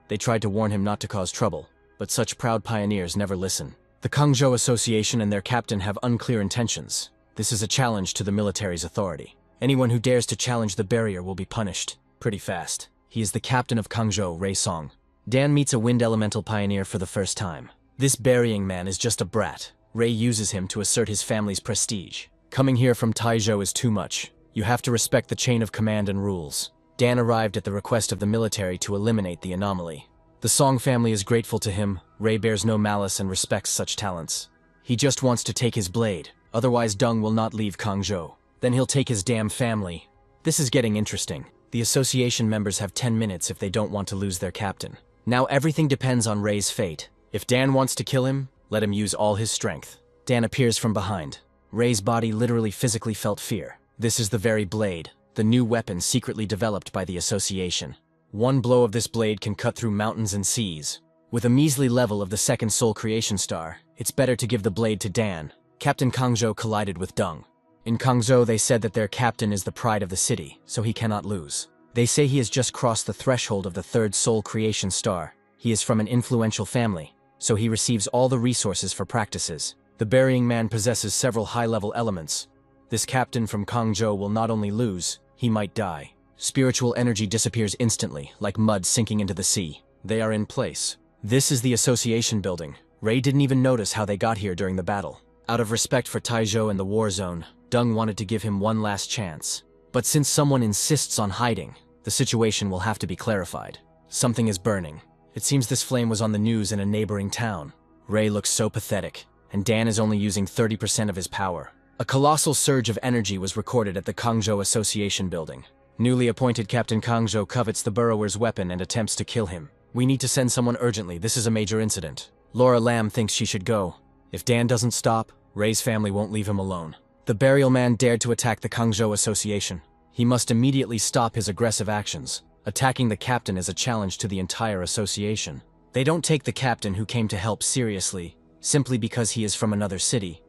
They tried to warn him not to cause trouble, but such proud pioneers never listen. The Kangzhou Association and their captain have unclear intentions. This is a challenge to the military's authority. Anyone who dares to challenge the barrier will be punished pretty fast. He is the captain of Kangzhou, Ray Song. Dan meets a wind elemental pioneer for the first time. This burying man is just a brat. Ray uses him to assert his family's prestige. Coming here from Taizhou is too much. You have to respect the chain of command and rules. Dan arrived at the request of the military to eliminate the anomaly. The Song family is grateful to him. Ray bears no malice and respects such talents. He just wants to take his blade, otherwise Deng will not leave Kangzhou. Then he'll take his damn family. This is getting interesting. The association members have 10 minutes if they don't want to lose their captain. Now everything depends on Ray's fate. If Dan wants to kill him, let him use all his strength. Dan appears from behind. Ray's body literally physically felt fear. This is the very blade, the new weapon secretly developed by the association. One blow of this blade can cut through mountains and seas. With a measly level of the second soul creation star, it's better to give the blade to Dan. Captain Kangzhou collided with Deng. In Kangzhou, they said that their captain is the pride of the city, so he cannot lose. They say he has just crossed the threshold of the third soul creation star. He is from an influential family, so he receives all the resources for practices. The burying man possesses several high-level elements. This captain from Kangzhou will not only lose, he might die. Spiritual energy disappears instantly, like mud sinking into the sea. They are in place. This is the association building. Ray didn't even notice how they got here during the battle. Out of respect for Taizhou and the war zone, Deng wanted to give him one last chance. But since someone insists on hiding, the situation will have to be clarified. Something is burning. It seems this flame was on the news in a neighboring town. Ray looks so pathetic, and Dan is only using 30% of his power. A colossal surge of energy was recorded at the Kangzhou Association building. Newly appointed Captain Kangzhou covets the burrower's weapon and attempts to kill him. We need to send someone urgently. This is a major incident. Laura Lam thinks she should go. If Dan doesn't stop, Ray's family won't leave him alone. The burial man dared to attack the Kangzhou Association. He must immediately stop his aggressive actions. Attacking the captain is a challenge to the entire association. They don't take the captain who came to help seriously, simply because he is from another city.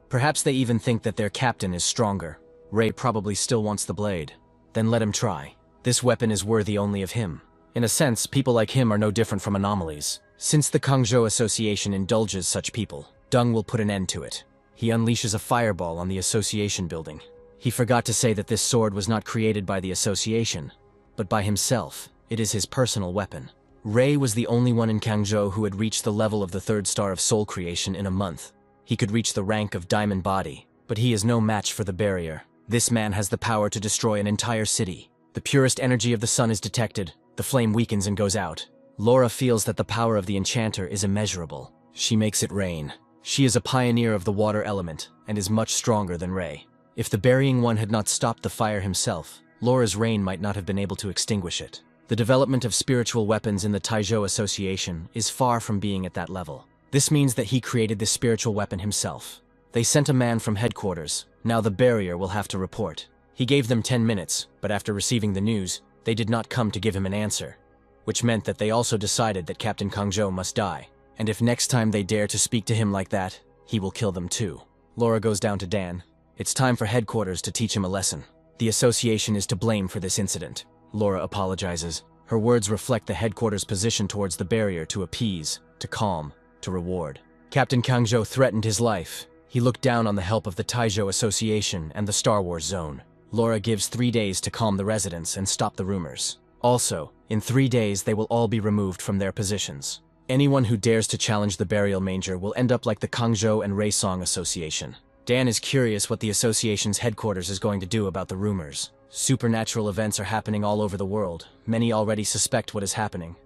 Perhaps they even think that their captain is stronger. Ray probably still wants the blade. Then let him try. This weapon is worthy only of him. In a sense, people like him are no different from anomalies. Since the Kangzhou Association indulges such people, Deng will put an end to it. He unleashes a fireball on the association building. He forgot to say that this sword was not created by the association, but by himself. It is his personal weapon. Ray was the only one in Kangzhou who had reached the level of the third star of soul creation in a month. He could reach the rank of Diamond Body, but he is no match for the barrier. This man has the power to destroy an entire city. The purest energy of the sun is detected. The flame weakens and goes out. Laura feels that the power of the enchanter is immeasurable. She makes it rain. She is a pioneer of the water element and is much stronger than Ray. If the burying one had not stopped the fire himself, Laura's rain might not have been able to extinguish it. The development of spiritual weapons in the Taizhou Association is far from being at that level. This means that he created this spiritual weapon himself. They sent a man from headquarters. Now the barrier will have to report. He gave them 10 minutes, but after receiving the news, they did not come to give him an answer, which meant that they also decided that Captain Kangzhou must die. And if next time they dare to speak to him like that, he will kill them too. Laura goes down to Dan. It's time for headquarters to teach him a lesson. The association is to blame for this incident. Laura apologizes. Her words reflect the headquarters' position towards the barrier to appease, to calm, to reward. Captain Kangzhou threatened his life. He looked down on the help of the Taizhou Association and the Star Wars Zone. Laura gives 3 days to calm the residents and stop the rumors. Also, in 3 days they will all be removed from their positions. Anyone who dares to challenge the burial manger will end up like the Kangzhou and Raisong Association. Dan is curious what the association's headquarters is going to do about the rumors. Supernatural events are happening all over the world. Many already suspect what is happening.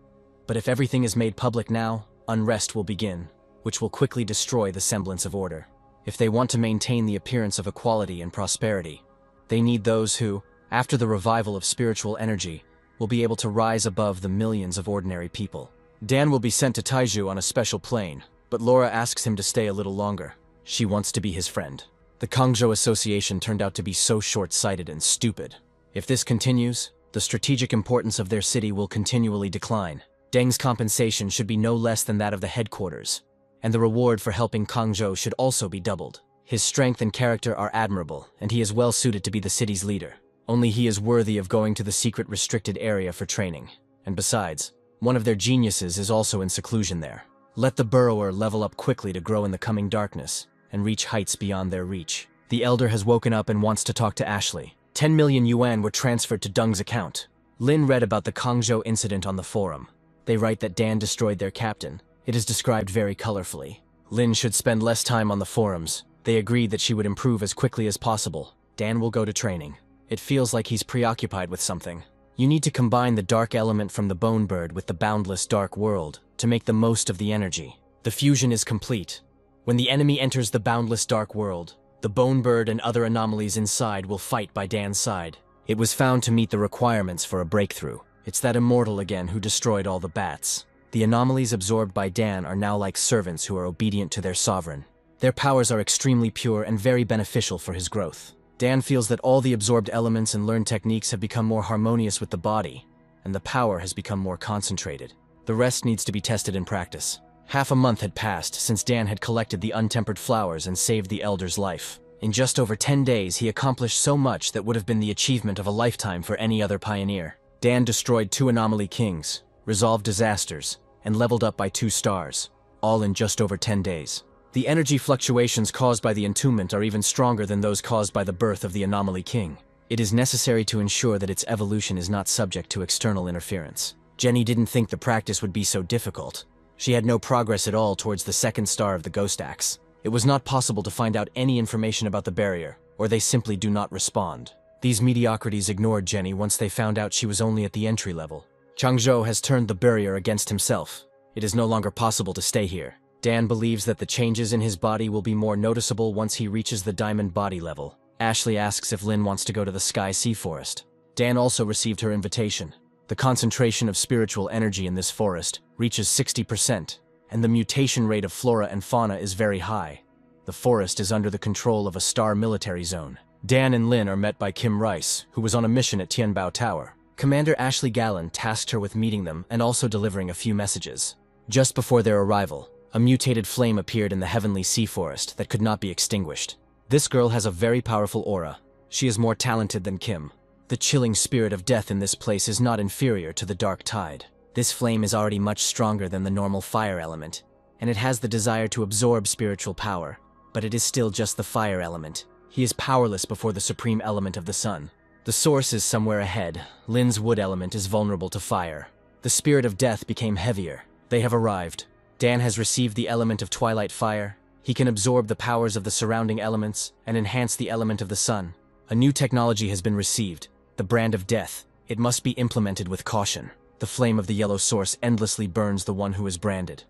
But if everything is made public now, unrest will begin, which will quickly destroy the semblance of order. If they want to maintain the appearance of equality and prosperity, they need those who, after the revival of spiritual energy, will be able to rise above the millions of ordinary people. Dan will be sent to Taizhou on a special plane, but Laura asks him to stay a little longer. She wants to be his friend. The Kangzhou Association turned out to be so short-sighted and stupid. If this continues, the strategic importance of their city will continually decline. Deng's compensation should be no less than that of the headquarters, and the reward for helping Kangzhou should also be doubled. His strength and character are admirable, and he is well suited to be the city's leader. Only he is worthy of going to the secret restricted area for training. And besides, one of their geniuses is also in seclusion there. Let the burrower level up quickly to grow in the coming darkness and reach heights beyond their reach. The elder has woken up and wants to talk to Ashley. 10 million yuan were transferred to Deng's account. Lin read about the Kangzhou incident on the forum. They write that Dan destroyed their captain. It is described very colorfully. Lin should spend less time on the forums. They agreed that she would improve as quickly as possible. Dan will go to training. It feels like he's preoccupied with something. You need to combine the dark element from the bone bird with the boundless dark world to make the most of the energy. The fusion is complete. When the enemy enters the boundless dark world, the bone bird and other anomalies inside will fight by Dan's side. It was found to meet the requirements for a breakthrough. It's that immortal again who destroyed all the bats. The anomalies absorbed by Dan are now like servants who are obedient to their sovereign. Their powers are extremely pure and very beneficial for his growth. Dan feels that all the absorbed elements and learned techniques have become more harmonious with the body, and the power has become more concentrated. The rest needs to be tested in practice. Half a month had passed since Dan had collected the untempered flowers and saved the elder's life. In just over 10 days, he accomplished so much that would have been the achievement of a lifetime for any other pioneer. Dan destroyed 2 anomaly kings, resolved disasters, and leveled up by 2 stars, all in just over 10 days. The energy fluctuations caused by the entombment are even stronger than those caused by the birth of the anomaly king. It is necessary to ensure that its evolution is not subject to external interference. Jenny didn't think the practice would be so difficult. She had no progress at all towards the 2nd star of the Ghost Axe. It was not possible to find out any information about the barrier, or they simply do not respond. These mediocrities ignored Jenny once they found out she was only at the entry level. Kangzhou has turned the barrier against himself. It is no longer possible to stay here. Dan believes that the changes in his body will be more noticeable once he reaches the diamond body level. Ashley asks if Lin wants to go to the Sky Sea Forest. Dan also received her invitation. The concentration of spiritual energy in this forest reaches 60%, and the mutation rate of flora and fauna is very high. The forest is under the control of a star military zone. Dan and Lin are met by Kim Rice, who was on a mission at Tianbao Tower. Commander Ashley Gallen tasked her with meeting them and also delivering a few messages. Just before their arrival, a mutated flame appeared in the heavenly sea forest that could not be extinguished. This girl has a very powerful aura. She is more talented than Kim. The chilling spirit of death in this place is not inferior to the dark tide. This flame is already much stronger than the normal fire element, and it has the desire to absorb spiritual power, but it is still just the fire element. He is powerless before the supreme element of the sun. The source is somewhere ahead. Lin's wood element is vulnerable to fire. The spirit of death became heavier. They have arrived. Dan has received the element of twilight fire. He can absorb the powers of the surrounding elements and enhance the element of the sun. A new technology has been received. The brand of death. It must be implemented with caution. The flame of the yellow source endlessly burns the one who is branded.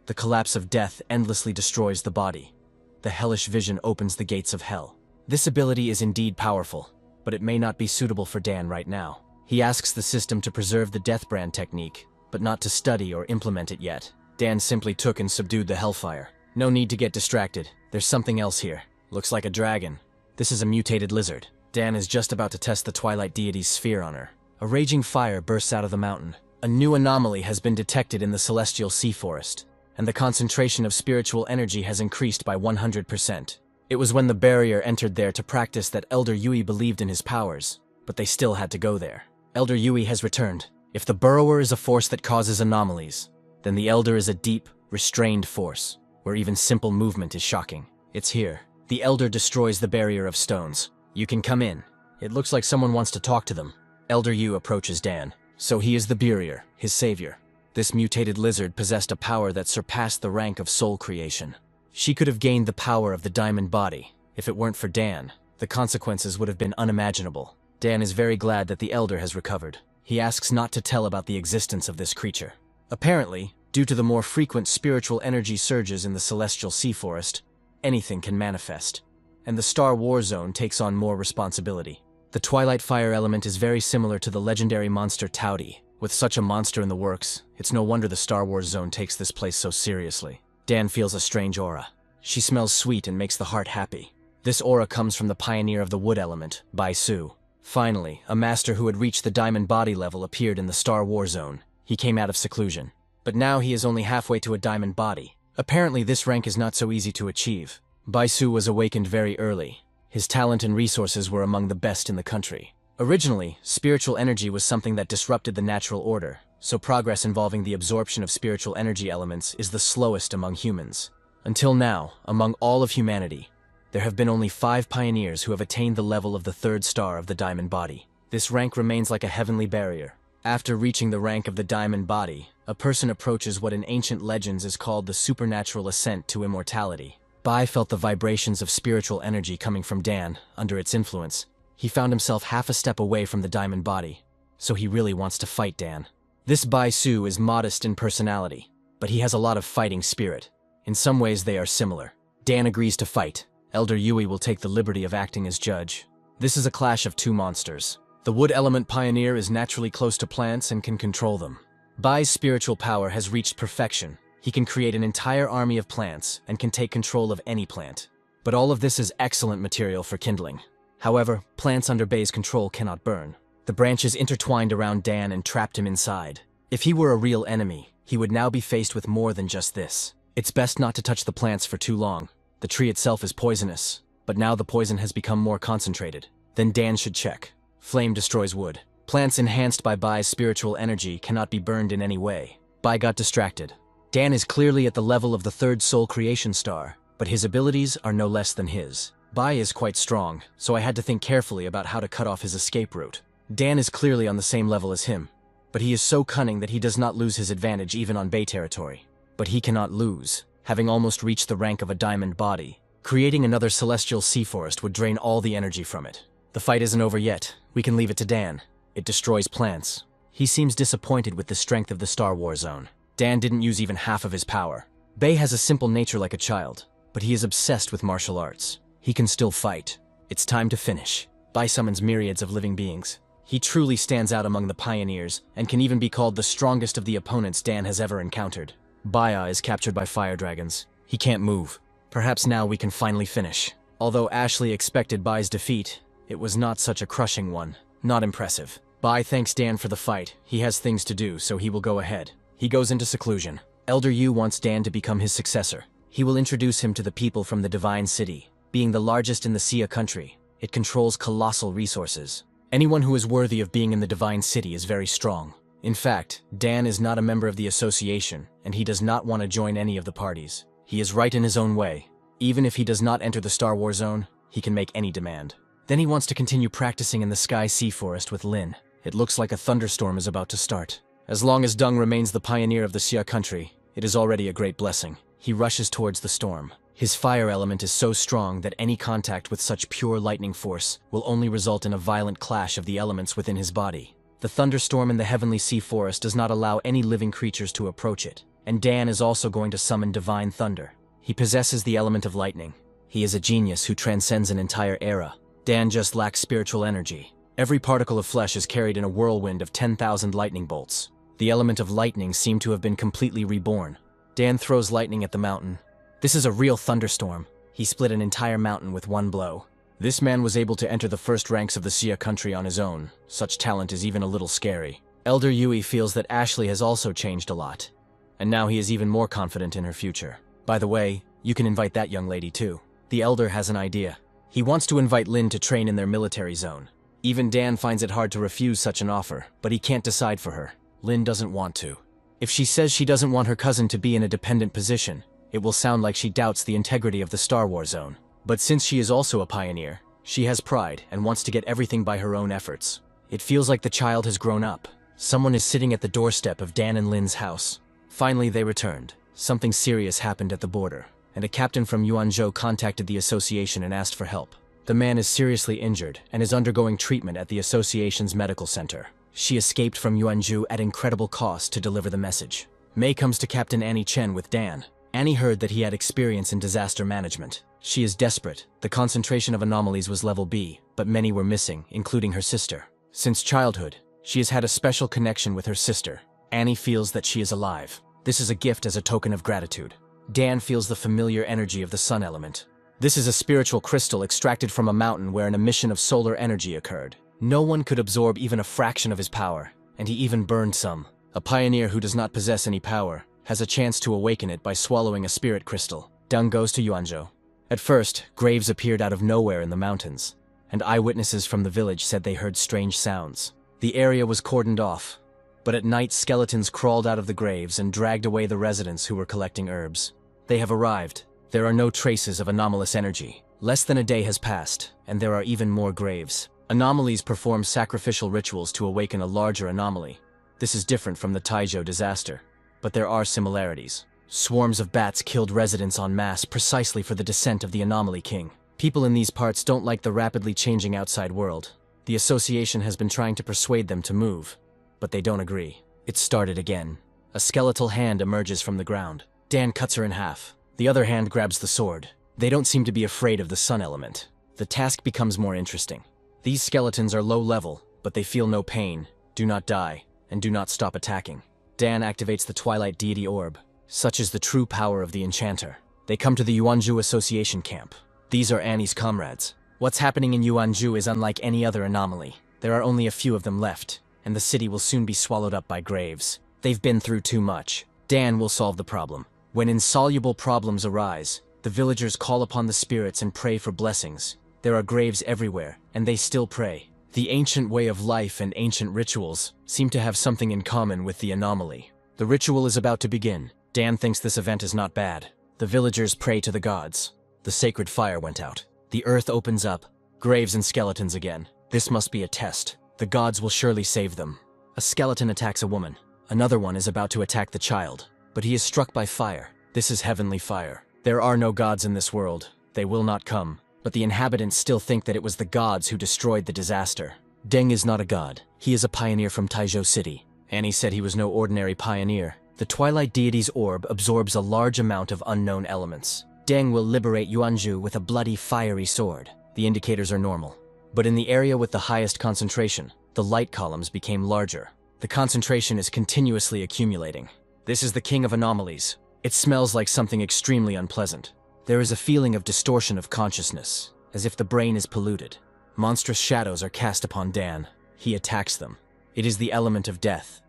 The collapse of death endlessly destroys the body. The hellish vision opens the gates of hell. This ability is indeed powerful, but it may not be suitable for Dan right now. He asks the system to preserve the death brand technique, but not to study or implement it yet. Dan simply took and subdued the hellfire. No need to get distracted. There's something else here. Looks like a dragon. This is a mutated lizard. Dan is just about to test the Twilight Deity's sphere on her. A raging fire bursts out of the mountain. A new anomaly has been detected in the celestial sea forest, and the concentration of spiritual energy has increased by 100%. It was when the barrier entered there to practice that Elder Yui believed in his powers, but they still had to go there. Elder Yui has returned. If the Burrower is a force that causes anomalies, then the Elder is a deep, restrained force, where even simple movement is shocking. It's here. The Elder destroys the barrier of stones. You can come in. It looks like someone wants to talk to them. Elder Yu approaches Dan. So he is the barrier, his savior. This mutated lizard possessed a power that surpassed the rank of soul creation. She could have gained the power of the diamond body. If it weren't for Dan, the consequences would have been unimaginable. Dan is very glad that the Elder has recovered. He asks not to tell about the existence of this creature. Apparently, due to the more frequent spiritual energy surges in the celestial sea forest, anything can manifest, and the Star War Zone takes on more responsibility. The Twilight Fire element is very similar to the legendary monster Towdy. With such a monster in the works, it's no wonder the Star Wars Zone takes this place so seriously. Dan feels a strange aura. She smells sweet and makes the heart happy. This aura comes from the pioneer of the wood element, Bai Su. Finally, a master who had reached the diamond body level appeared in the Star War Zone. He came out of seclusion. But now he is only halfway to a diamond body. Apparently this rank is not so easy to achieve. Bai Su was awakened very early. His talent and resources were among the best in the country. Originally, spiritual energy was something that disrupted the natural order, so progress involving the absorption of spiritual energy elements is the slowest among humans. Until now, among all of humanity, there have been only 5 pioneers who have attained the level of the 3rd star of the diamond body. This rank remains like a heavenly barrier. After reaching the rank of the diamond body, a person approaches what in ancient legends is called the supernatural ascent to immortality. Bai felt the vibrations of spiritual energy coming from Dan. Under its influence, he found himself half a step away from the diamond body, so he really wants to fight Dan. This Bai Su is modest in personality, but he has a lot of fighting spirit. In some ways they are similar. Dan agrees to fight. Elder Yui will take the liberty of acting as judge. This is a clash of 2 monsters. The wood element pioneer is naturally close to plants and can control them. Bai's spiritual power has reached perfection. He can create an entire army of plants and can take control of any plant. But all of this is excellent material for kindling. However, plants under Bai's control cannot burn. The branches intertwined around Dan and trapped him inside. If he were a real enemy, he would now be faced with more than just this. It's best not to touch the plants for too long. The tree itself is poisonous, but now the poison has become more concentrated. Then Dan should check. Flame destroys wood. Plants enhanced by Bai's spiritual energy cannot be burned in any way. Bai got distracted. Dan is clearly at the level of the 3rd soul creation star, but his abilities are no less than his. Bai is quite strong, so I had to think carefully about how to cut off his escape route. Dan is clearly on the same level as him, but he is so cunning that he does not lose his advantage even on Bai territory. But he cannot lose, having almost reached the rank of a diamond body. Creating another celestial sea forest would drain all the energy from it. The fight isn't over yet. We can leave it to Dan. It destroys plants. He seems disappointed with the strength of the Star War Zone. Dan didn't use even half of his power. Bai has a simple nature like a child, but he is obsessed with martial arts. He can still fight. It's time to finish. Bai summons myriads of living beings. He truly stands out among the pioneers, and can even be called the strongest of the opponents Dan has ever encountered. Baya is captured by fire dragons. He can't move. Perhaps now we can finally finish. Although Ashley expected Bai's defeat, it was not such a crushing one. Not impressive. Bai thanks Dan for the fight. He has things to do, so he will go ahead. He goes into seclusion. Elder Yu wants Dan to become his successor. He will introduce him to the people from the Divine City. Being the largest in the Sia country, it controls colossal resources. Anyone who is worthy of being in the Divine City is very strong. In fact, Dan is not a member of the association, and he does not want to join any of the parties. He is right in his own way. Even if he does not enter the Star War Zone, he can make any demand. Then he wants to continue practicing in the Sky Sea Forest with Lin. It looks like a thunderstorm is about to start. As long as Dung remains the pioneer of the Sia country, it is already a great blessing. He rushes towards the storm. His fire element is so strong that any contact with such pure lightning force will only result in a violent clash of the elements within his body. The thunderstorm in the heavenly sea forest does not allow any living creatures to approach it, and Dan is also going to summon divine thunder. He possesses the element of lightning. He is a genius who transcends an entire era. Dan just lacks spiritual energy. Every particle of flesh is carried in a whirlwind of 10,000 lightning bolts. The element of lightning seemed to have been completely reborn. Dan throws lightning at the mountain. This is a real thunderstorm. He split an entire mountain with one blow. This man was able to enter the first ranks of the Sia country on his own. Such talent is even a little scary. Elder Yui feels that Ashley has also changed a lot, and now he is even more confident in her future. By the way, you can invite that young lady too. The elder has an idea. He wants to invite Lin to train in their military zone. Even Dan finds it hard to refuse such an offer, but he can't decide for her. Lin doesn't want to. If she says she doesn't want her cousin to be in a dependent position, it will sound like she doubts the integrity of the Star Wars zone. But since she is also a pioneer, she has pride and wants to get everything by her own efforts. It feels like the child has grown up. Someone is sitting at the doorstep of Dan and Lin's house. Finally, they returned. Something serious happened at the border, and a captain from Yuanzhou contacted the association and asked for help. The man is seriously injured and is undergoing treatment at the association's medical center. She escaped from Yuanzhou at incredible cost to deliver the message. Mei comes to Captain Annie Chen with Dan. Annie heard that he had experience in disaster management. She is desperate. The concentration of anomalies was level B, but many were missing, including her sister. Since childhood, she has had a special connection with her sister. Annie feels that she is alive. This is a gift as a token of gratitude. Dan feels the familiar energy of the sun element. This is a spiritual crystal extracted from a mountain where an emission of solar energy occurred. No one could absorb even a fraction of his power, and he even burned some. A pioneer who does not possess any power has a chance to awaken it by swallowing a spirit crystal. Deng goes to Yuanzhou. At first, graves appeared out of nowhere in the mountains, and eyewitnesses from the village said they heard strange sounds. The area was cordoned off, but at night skeletons crawled out of the graves and dragged away the residents who were collecting herbs. They have arrived. There are no traces of anomalous energy. Less than a day has passed, and there are even more graves. Anomalies perform sacrificial rituals to awaken a larger anomaly. This is different from the Taizhou disaster, but there are similarities. Swarms of bats killed residents en masse precisely for the descent of the Anomaly King. People in these parts don't like the rapidly changing outside world. The association has been trying to persuade them to move, but they don't agree. It started again. A skeletal hand emerges from the ground. Dan cuts her in half. The other hand grabs the sword. They don't seem to be afraid of the sun element. The task becomes more interesting. These skeletons are low level, but they feel no pain, do not die, and do not stop attacking. Dan activates the Twilight Deity Orb. Such is the true power of the enchanter. They come to the Yuanzhou Association camp. These are Annie's comrades. What's happening in Yuanzhou is unlike any other anomaly. There are only a few of them left, and the city will soon be swallowed up by graves. They've been through too much. Dan will solve the problem. When insoluble problems arise, the villagers call upon the spirits and pray for blessings. There are graves everywhere, and they still pray. The ancient way of life and ancient rituals seem to have something in common with the anomaly. The ritual is about to begin. Dan thinks this event is not bad. The villagers pray to the gods. The sacred fire went out. The earth opens up. Graves and skeletons again. This must be a test. The gods will surely save them. A skeleton attacks a woman. Another one is about to attack the child, but he is struck by fire. This is heavenly fire. There are no gods in this world. They will not come. But the inhabitants still think that it was the gods who destroyed the disaster. Deng is not a god. He is a pioneer from Taizhou City. Annie said he was no ordinary pioneer. The Twilight Deity's orb absorbs a large amount of unknown elements. Deng will liberate Yuanzhou with a bloody, fiery sword. The indicators are normal. But in the area with the highest concentration, the light columns became larger. The concentration is continuously accumulating. This is the king of anomalies. It smells like something extremely unpleasant. There is a feeling of distortion of consciousness, as if the brain is polluted. Monstrous shadows are cast upon Dan. He attacks them. It is the element of death.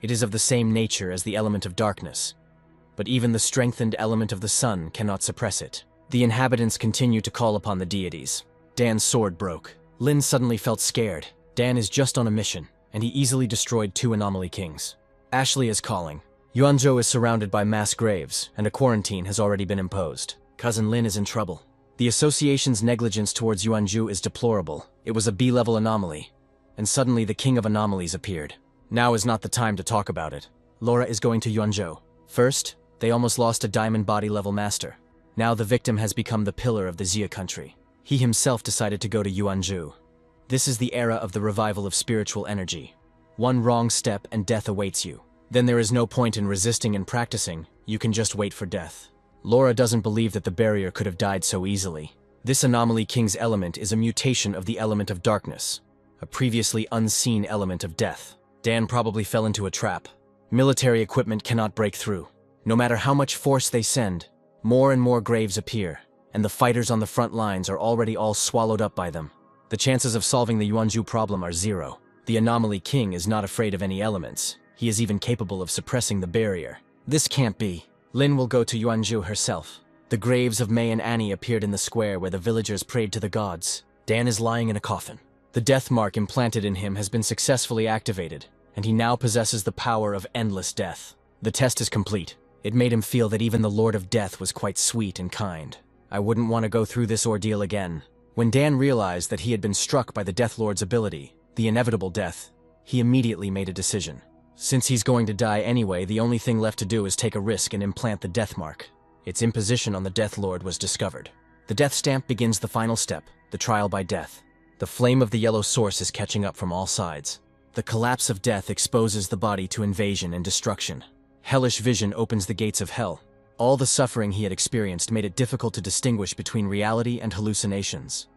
It is of the same nature as the element of darkness. But even the strengthened element of the sun cannot suppress it. The inhabitants continue to call upon the deities. Dan's sword broke. Lin suddenly felt scared. Dan is just on a mission, and he easily destroyed 2 anomaly kings. Ashley is calling. Yuanzhou is surrounded by mass graves, and a quarantine has already been imposed. Cousin Lin is in trouble. The association's negligence towards Yuanzhou is deplorable. It was a B-level anomaly, and suddenly the king of anomalies appeared. Now is not the time to talk about it. Laura is going to Yuanzhou. First, they almost lost a diamond body-level master. Now the victim has become the pillar of the Xia country. He himself decided to go to Yuanzhou. This is the era of the revival of spiritual energy. One wrong step and death awaits you. Then there is no point in resisting and practicing. You can just wait for death. Laura doesn't believe that the barrier could have died so easily. This anomaly king's element is a mutation of the element of darkness, a previously unseen element of death. Dan probably fell into a trap. Military equipment cannot break through. No matter how much force they send, more and more graves appear, and the fighters on the front lines are already all swallowed up by them. The chances of solving the Yuanzhou problem are 0. The anomaly king is not afraid of any elements. He is even capable of suppressing the barrier. This can't be. Lin will go to Yuanzhou herself. The graves of May and Annie appeared in the square where the villagers prayed to the gods. Dan is lying in a coffin. The death mark implanted in him has been successfully activated, and he now possesses the power of endless death. The test is complete. It made him feel that even the Lord of Death was quite sweet and kind. I wouldn't want to go through this ordeal again. When Dan realized that he had been struck by the Death Lord's ability, the inevitable death, he immediately made a decision. Since he's going to die anyway, the only thing left to do is take a risk and implant the death mark. Its imposition on the Death Lord was discovered. The death stamp begins the final step, the trial by death. The flame of the yellow source is catching up from all sides. The collapse of death exposes the body to invasion and destruction. Hellish vision opens the gates of hell. All the suffering he had experienced made it difficult to distinguish between reality and hallucinations.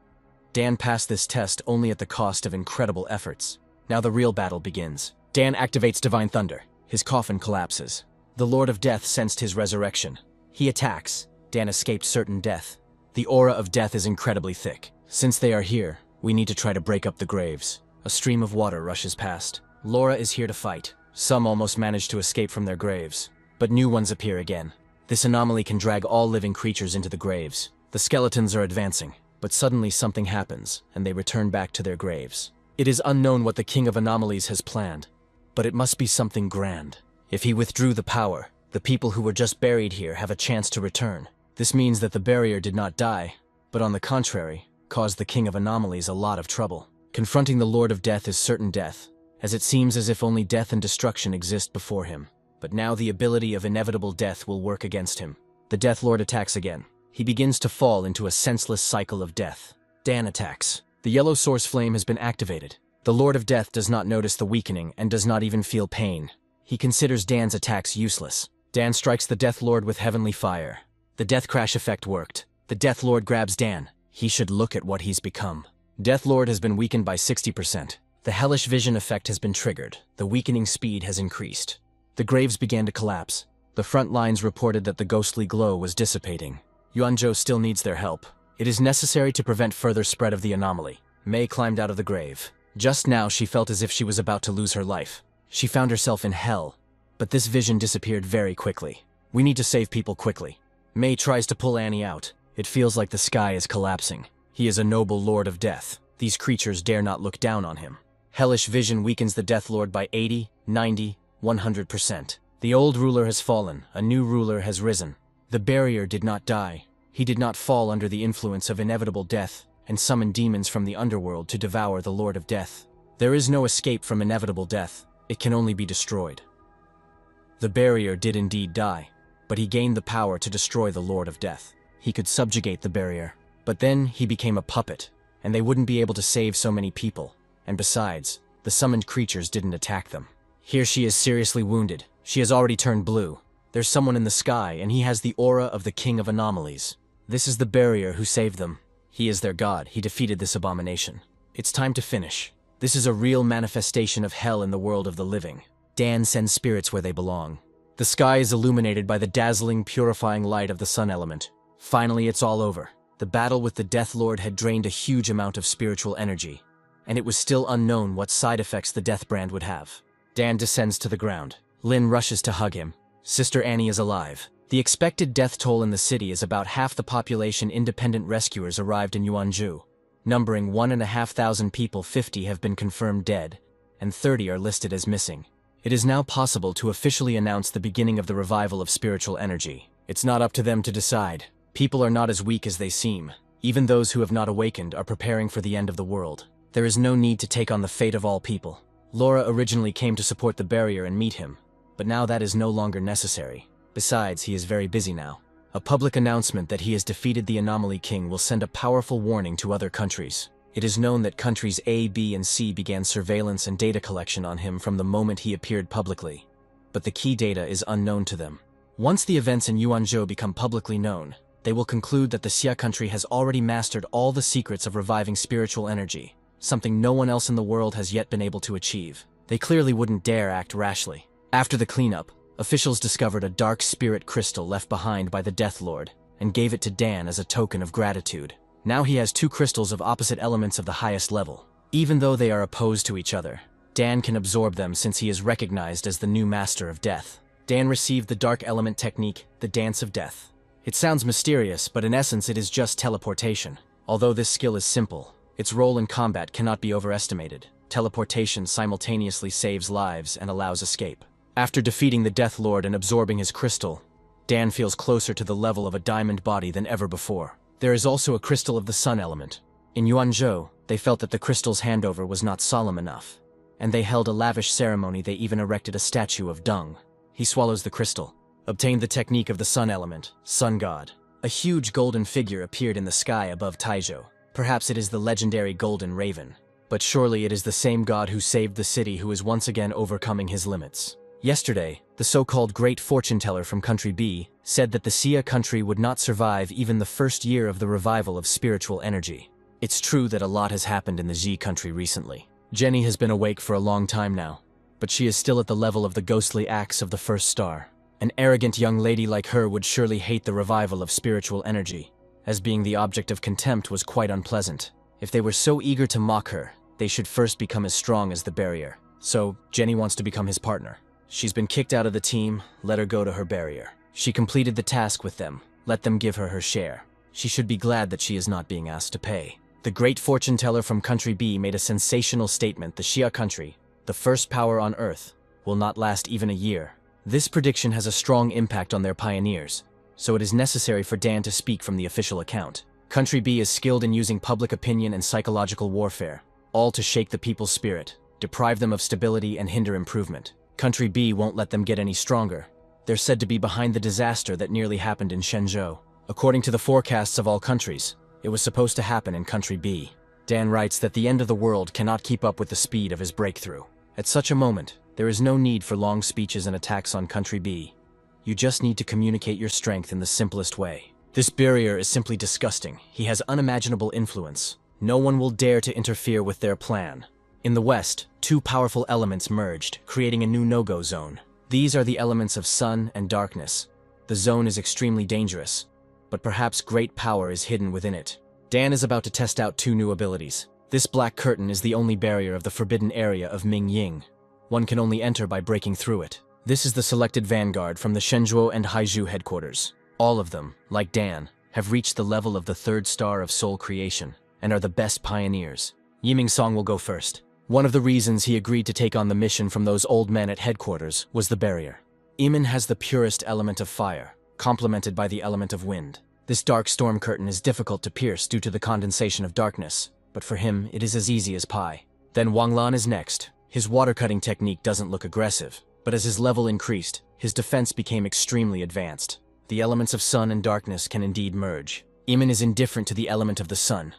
Dan passed this test only at the cost of incredible efforts. Now the real battle begins. Dan activates Divine Thunder. His coffin collapses. The Lord of Death sensed his resurrection. He attacks. Dan escaped certain death. The aura of death is incredibly thick. Since they are here, we need to try to break up the graves. A stream of water rushes past. Laura is here to fight. Some almost manage to escape from their graves, but new ones appear again. This anomaly can drag all living creatures into the graves. The skeletons are advancing, but suddenly something happens, and they return back to their graves. It is unknown what the King of Anomalies has planned, but it must be something grand. If he withdrew the power, the people who were just buried here have a chance to return. This means that the barrier did not die, but on the contrary, caused the King of Anomalies a lot of trouble. Confronting the Lord of Death is certain death, as it seems as if only death and destruction exist before him. But now the ability of inevitable death will work against him. The Death Lord attacks again. He begins to fall into a senseless cycle of death. Dan attacks. The yellow source flame has been activated. The Lord of Death does not notice the weakening and does not even feel pain. He considers Dan's attacks useless. Dan strikes the Death Lord with heavenly fire. The Death Crash effect worked. The Death Lord grabs Dan. He should look at what he's become. Death Lord has been weakened by 60%. The hellish vision effect has been triggered. The weakening speed has increased. The graves began to collapse. The front lines reported that the ghostly glow was dissipating. Yuanzhou still needs their help. It is necessary to prevent further spread of the anomaly. Mei climbed out of the grave. Just now she felt as if she was about to lose her life. She found herself in hell. But this vision disappeared very quickly. We need to save people quickly. Mei tries to pull Annie out. It feels like the sky is collapsing. He is a noble Lord of Death. These creatures dare not look down on him. Hellish vision weakens the Death Lord by 80, 90, 100%. The old ruler has fallen. A new ruler has risen. The barrier did not die. He did not fall under the influence of inevitable death and summon demons from the underworld to devour the Lord of Death. There is no escape from inevitable death. It can only be destroyed. The barrier did indeed die, but he gained the power to destroy the Lord of Death. He could subjugate the barrier, but then he became a puppet, and they wouldn't be able to save so many people. And besides, the summoned creatures didn't attack them. Here she is seriously wounded. She has already turned blue. There's someone in the sky, and he has the aura of the King of Anomalies. This is the barrier who saved them. He is their god. He defeated this abomination. It's time to finish. This is a real manifestation of hell in the world of the living. Dan sends spirits where they belong. The sky is illuminated by the dazzling, purifying light of the sun element. Finally, it's all over. The battle with the Death Lord had drained a huge amount of spiritual energy, and it was still unknown what side effects the Death Brand would have. Dan descends to the ground. Lin rushes to hug him. Sister Annie is alive. The expected death toll in the city is about half the population. Independent rescuers arrived in Yuanzhou. Numbering 1,500 people, 50 have been confirmed dead, and 30 are listed as missing. It is now possible to officially announce the beginning of the revival of spiritual energy. It's not up to them to decide. People are not as weak as they seem. Even those who have not awakened are preparing for the end of the world. There is no need to take on the fate of all people. Laura originally came to support the barrier and meet him, but now that is no longer necessary. Besides, he is very busy now. A public announcement that he has defeated the Anomaly King will send a powerful warning to other countries. It is known that countries A, B, and C began surveillance and data collection on him from the moment he appeared publicly, but the key data is unknown to them. Once the events in Yuanzhou become publicly known, they will conclude that the Xia country has already mastered all the secrets of reviving spiritual energy, something no one else in the world has yet been able to achieve. They clearly wouldn't dare act rashly. After the cleanup, officials discovered a dark spirit crystal left behind by the Death Lord and gave it to Dan as a token of gratitude. Now he has two crystals of opposite elements of the highest level. Even though they are opposed to each other, Dan can absorb them since he is recognized as the new master of death. Dan received the dark element technique, the Dance of Death. It sounds mysterious, but in essence it is just teleportation. Although this skill is simple, its role in combat cannot be overestimated. Teleportation simultaneously saves lives and allows escape. After defeating the Death Lord and absorbing his crystal, Dan feels closer to the level of a diamond body than ever before. There is also a crystal of the sun element. In Yuanzhou, they felt that the crystal's handover was not solemn enough, and they held a lavish ceremony. They even erected a statue of Dung. He swallows the crystal, obtained the technique of the sun element, sun god. A huge golden figure appeared in the sky above Taizhou. Perhaps it is the legendary golden raven, but surely it is the same god who saved the city who is once again overcoming his limits. Yesterday, the so-called great fortune teller from Country B said that the Xia country would not survive even the first year of the revival of spiritual energy. It's true that a lot has happened in the Xi country recently. Jenny has been awake for a long time now, but she is still at the level of the ghostly axe of the first star. An arrogant young lady like her would surely hate the revival of spiritual energy, as being the object of contempt was quite unpleasant. If they were so eager to mock her, they should first become as strong as the barrier. So, Jenny wants to become his partner. She's been kicked out of the team, let her go to her barrier. She completed the task with them, let them give her her share. She should be glad that she is not being asked to pay. The great fortune teller from Country B made a sensational statement. The Xia country, the first power on Earth, will not last even a year. This prediction has a strong impact on their pioneers, so it is necessary for Dan to speak from the official account. Country B is skilled in using public opinion and psychological warfare, all to shake the people's spirit, deprive them of stability and hinder improvement. Country B won't let them get any stronger. They're said to be behind the disaster that nearly happened in Shenzhou. According to the forecasts of all countries, it was supposed to happen in Country B. Dan writes that the end of the world cannot keep up with the speed of his breakthrough. At such a moment, there is no need for long speeches and attacks on Country B. You just need to communicate your strength in the simplest way. This barrier is simply disgusting. He has unimaginable influence. No one will dare to interfere with their plan. In the West, two powerful elements merged, creating a new no-go zone. These are the elements of sun and darkness. The zone is extremely dangerous, but perhaps great power is hidden within it. Dan is about to test out two new abilities. This black curtain is the only barrier of the forbidden area of Ming Ying. One can only enter by breaking through it. This is the selected vanguard from the Shenzhou and Haizhou headquarters. All of them, like Dan, have reached the level of the third star of soul creation, and are the best pioneers. Yiming Song will go first. One of the reasons he agreed to take on the mission from those old men at headquarters was the barrier. Iman has the purest element of fire, complemented by the element of wind. This dark storm curtain is difficult to pierce due to the condensation of darkness, but for him it is as easy as pie. Then Wang Lan is next. His water-cutting technique doesn't look aggressive, but as his level increased, his defense became extremely advanced. The elements of sun and darkness can indeed merge. Iman is indifferent to the element of the sun,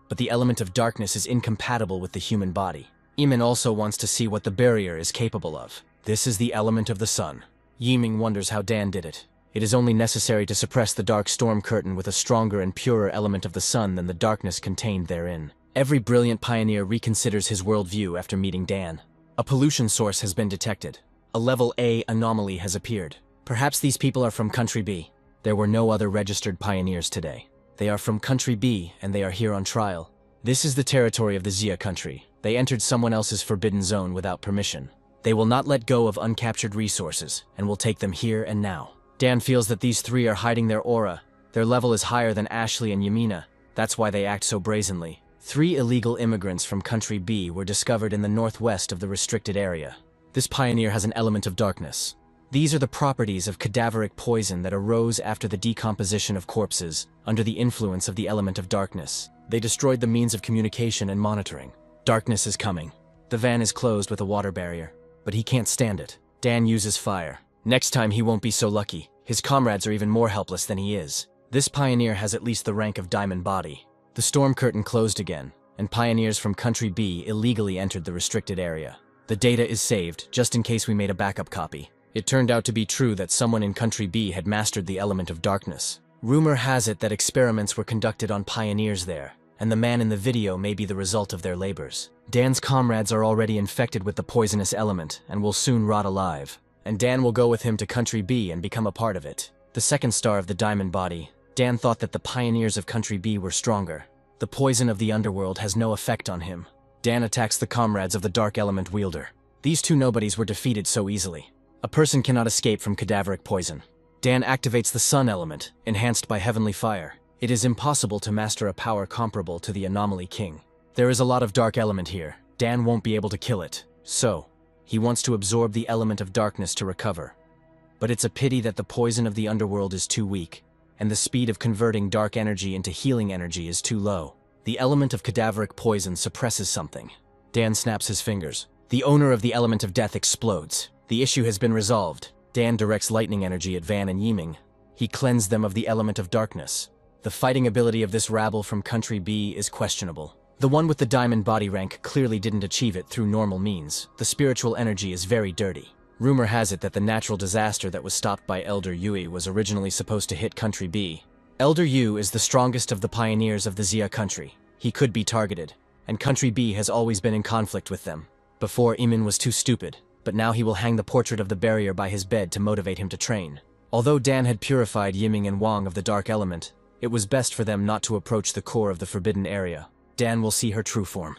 but the element of darkness is incompatible with the human body. Iman also wants to see what the barrier is capable of. This is the element of the sun. Yiming wonders how Dan did it. It is only necessary to suppress the dark storm curtain with a stronger and purer element of the sun than the darkness contained therein. Every brilliant pioneer reconsiders his worldview after meeting Dan. A pollution source has been detected. A level A anomaly has appeared. Perhaps these people are from Country B. There were no other registered pioneers today. They are from Country B, and they are here on trial. This is the territory of the Xia country. They entered someone else's forbidden zone without permission. They will not let go of uncaptured resources, and will take them here and now. Dan feels that these three are hiding their aura. Their level is higher than Ashley and Yamina. That's why they act so brazenly. 3 illegal immigrants from Country B were discovered in the northwest of the restricted area. This pioneer has an element of darkness. These are the properties of cadaveric poison that arose after the decomposition of corpses under the influence of the element of darkness. They destroyed the means of communication and monitoring. Darkness is coming. The van is closed with a water barrier, but he can't stand it. Dan uses fire. Next time he won't be so lucky. His comrades are even more helpless than he is. This pioneer has at least the rank of diamond body. The storm curtain closed again, and pioneers from Country B illegally entered the restricted area. The data is saved, just in case we made a backup copy. It turned out to be true that someone in Country B had mastered the element of darkness. Rumor has it that experiments were conducted on pioneers there, and the man in the video may be the result of their labors. Dan's comrades are already infected with the poisonous element and will soon rot alive, and Dan will go with him to Country B and become a part of it. The second star of the diamond body, Dan thought that the pioneers of Country B were stronger. The poison of the underworld has no effect on him. Dan attacks the comrades of the dark element wielder. These two nobodies were defeated so easily. A person cannot escape from cadaveric poison. Dan activates the sun element, enhanced by heavenly fire. It is impossible to master a power comparable to the Anomaly King. There is a lot of dark element here. Dan won't be able to kill it. So, he wants to absorb the element of darkness to recover. But it's a pity that the poison of the underworld is too weak, and the speed of converting dark energy into healing energy is too low. The element of cadaveric poison suppresses something. Dan snaps his fingers. The owner of the element of death explodes. The issue has been resolved. Dan directs lightning energy at Van and Yiming. He cleansed them of the element of darkness. The fighting ability of this rabble from Country B is questionable. The one with the diamond body rank clearly didn't achieve it through normal means. The spiritual energy is very dirty. Rumor has it that the natural disaster that was stopped by Elder Yui was originally supposed to hit Country B. Elder Yu is the strongest of the pioneers of the Xia country. He could be targeted, and Country B has always been in conflict with them. Before, Imin was too stupid, but now he will hang the portrait of the barrier by his bed to motivate him to train. Although Dan had purified Yiming and Wang of the dark element, it was best for them not to approach the core of the forbidden area. Dan will see her true form.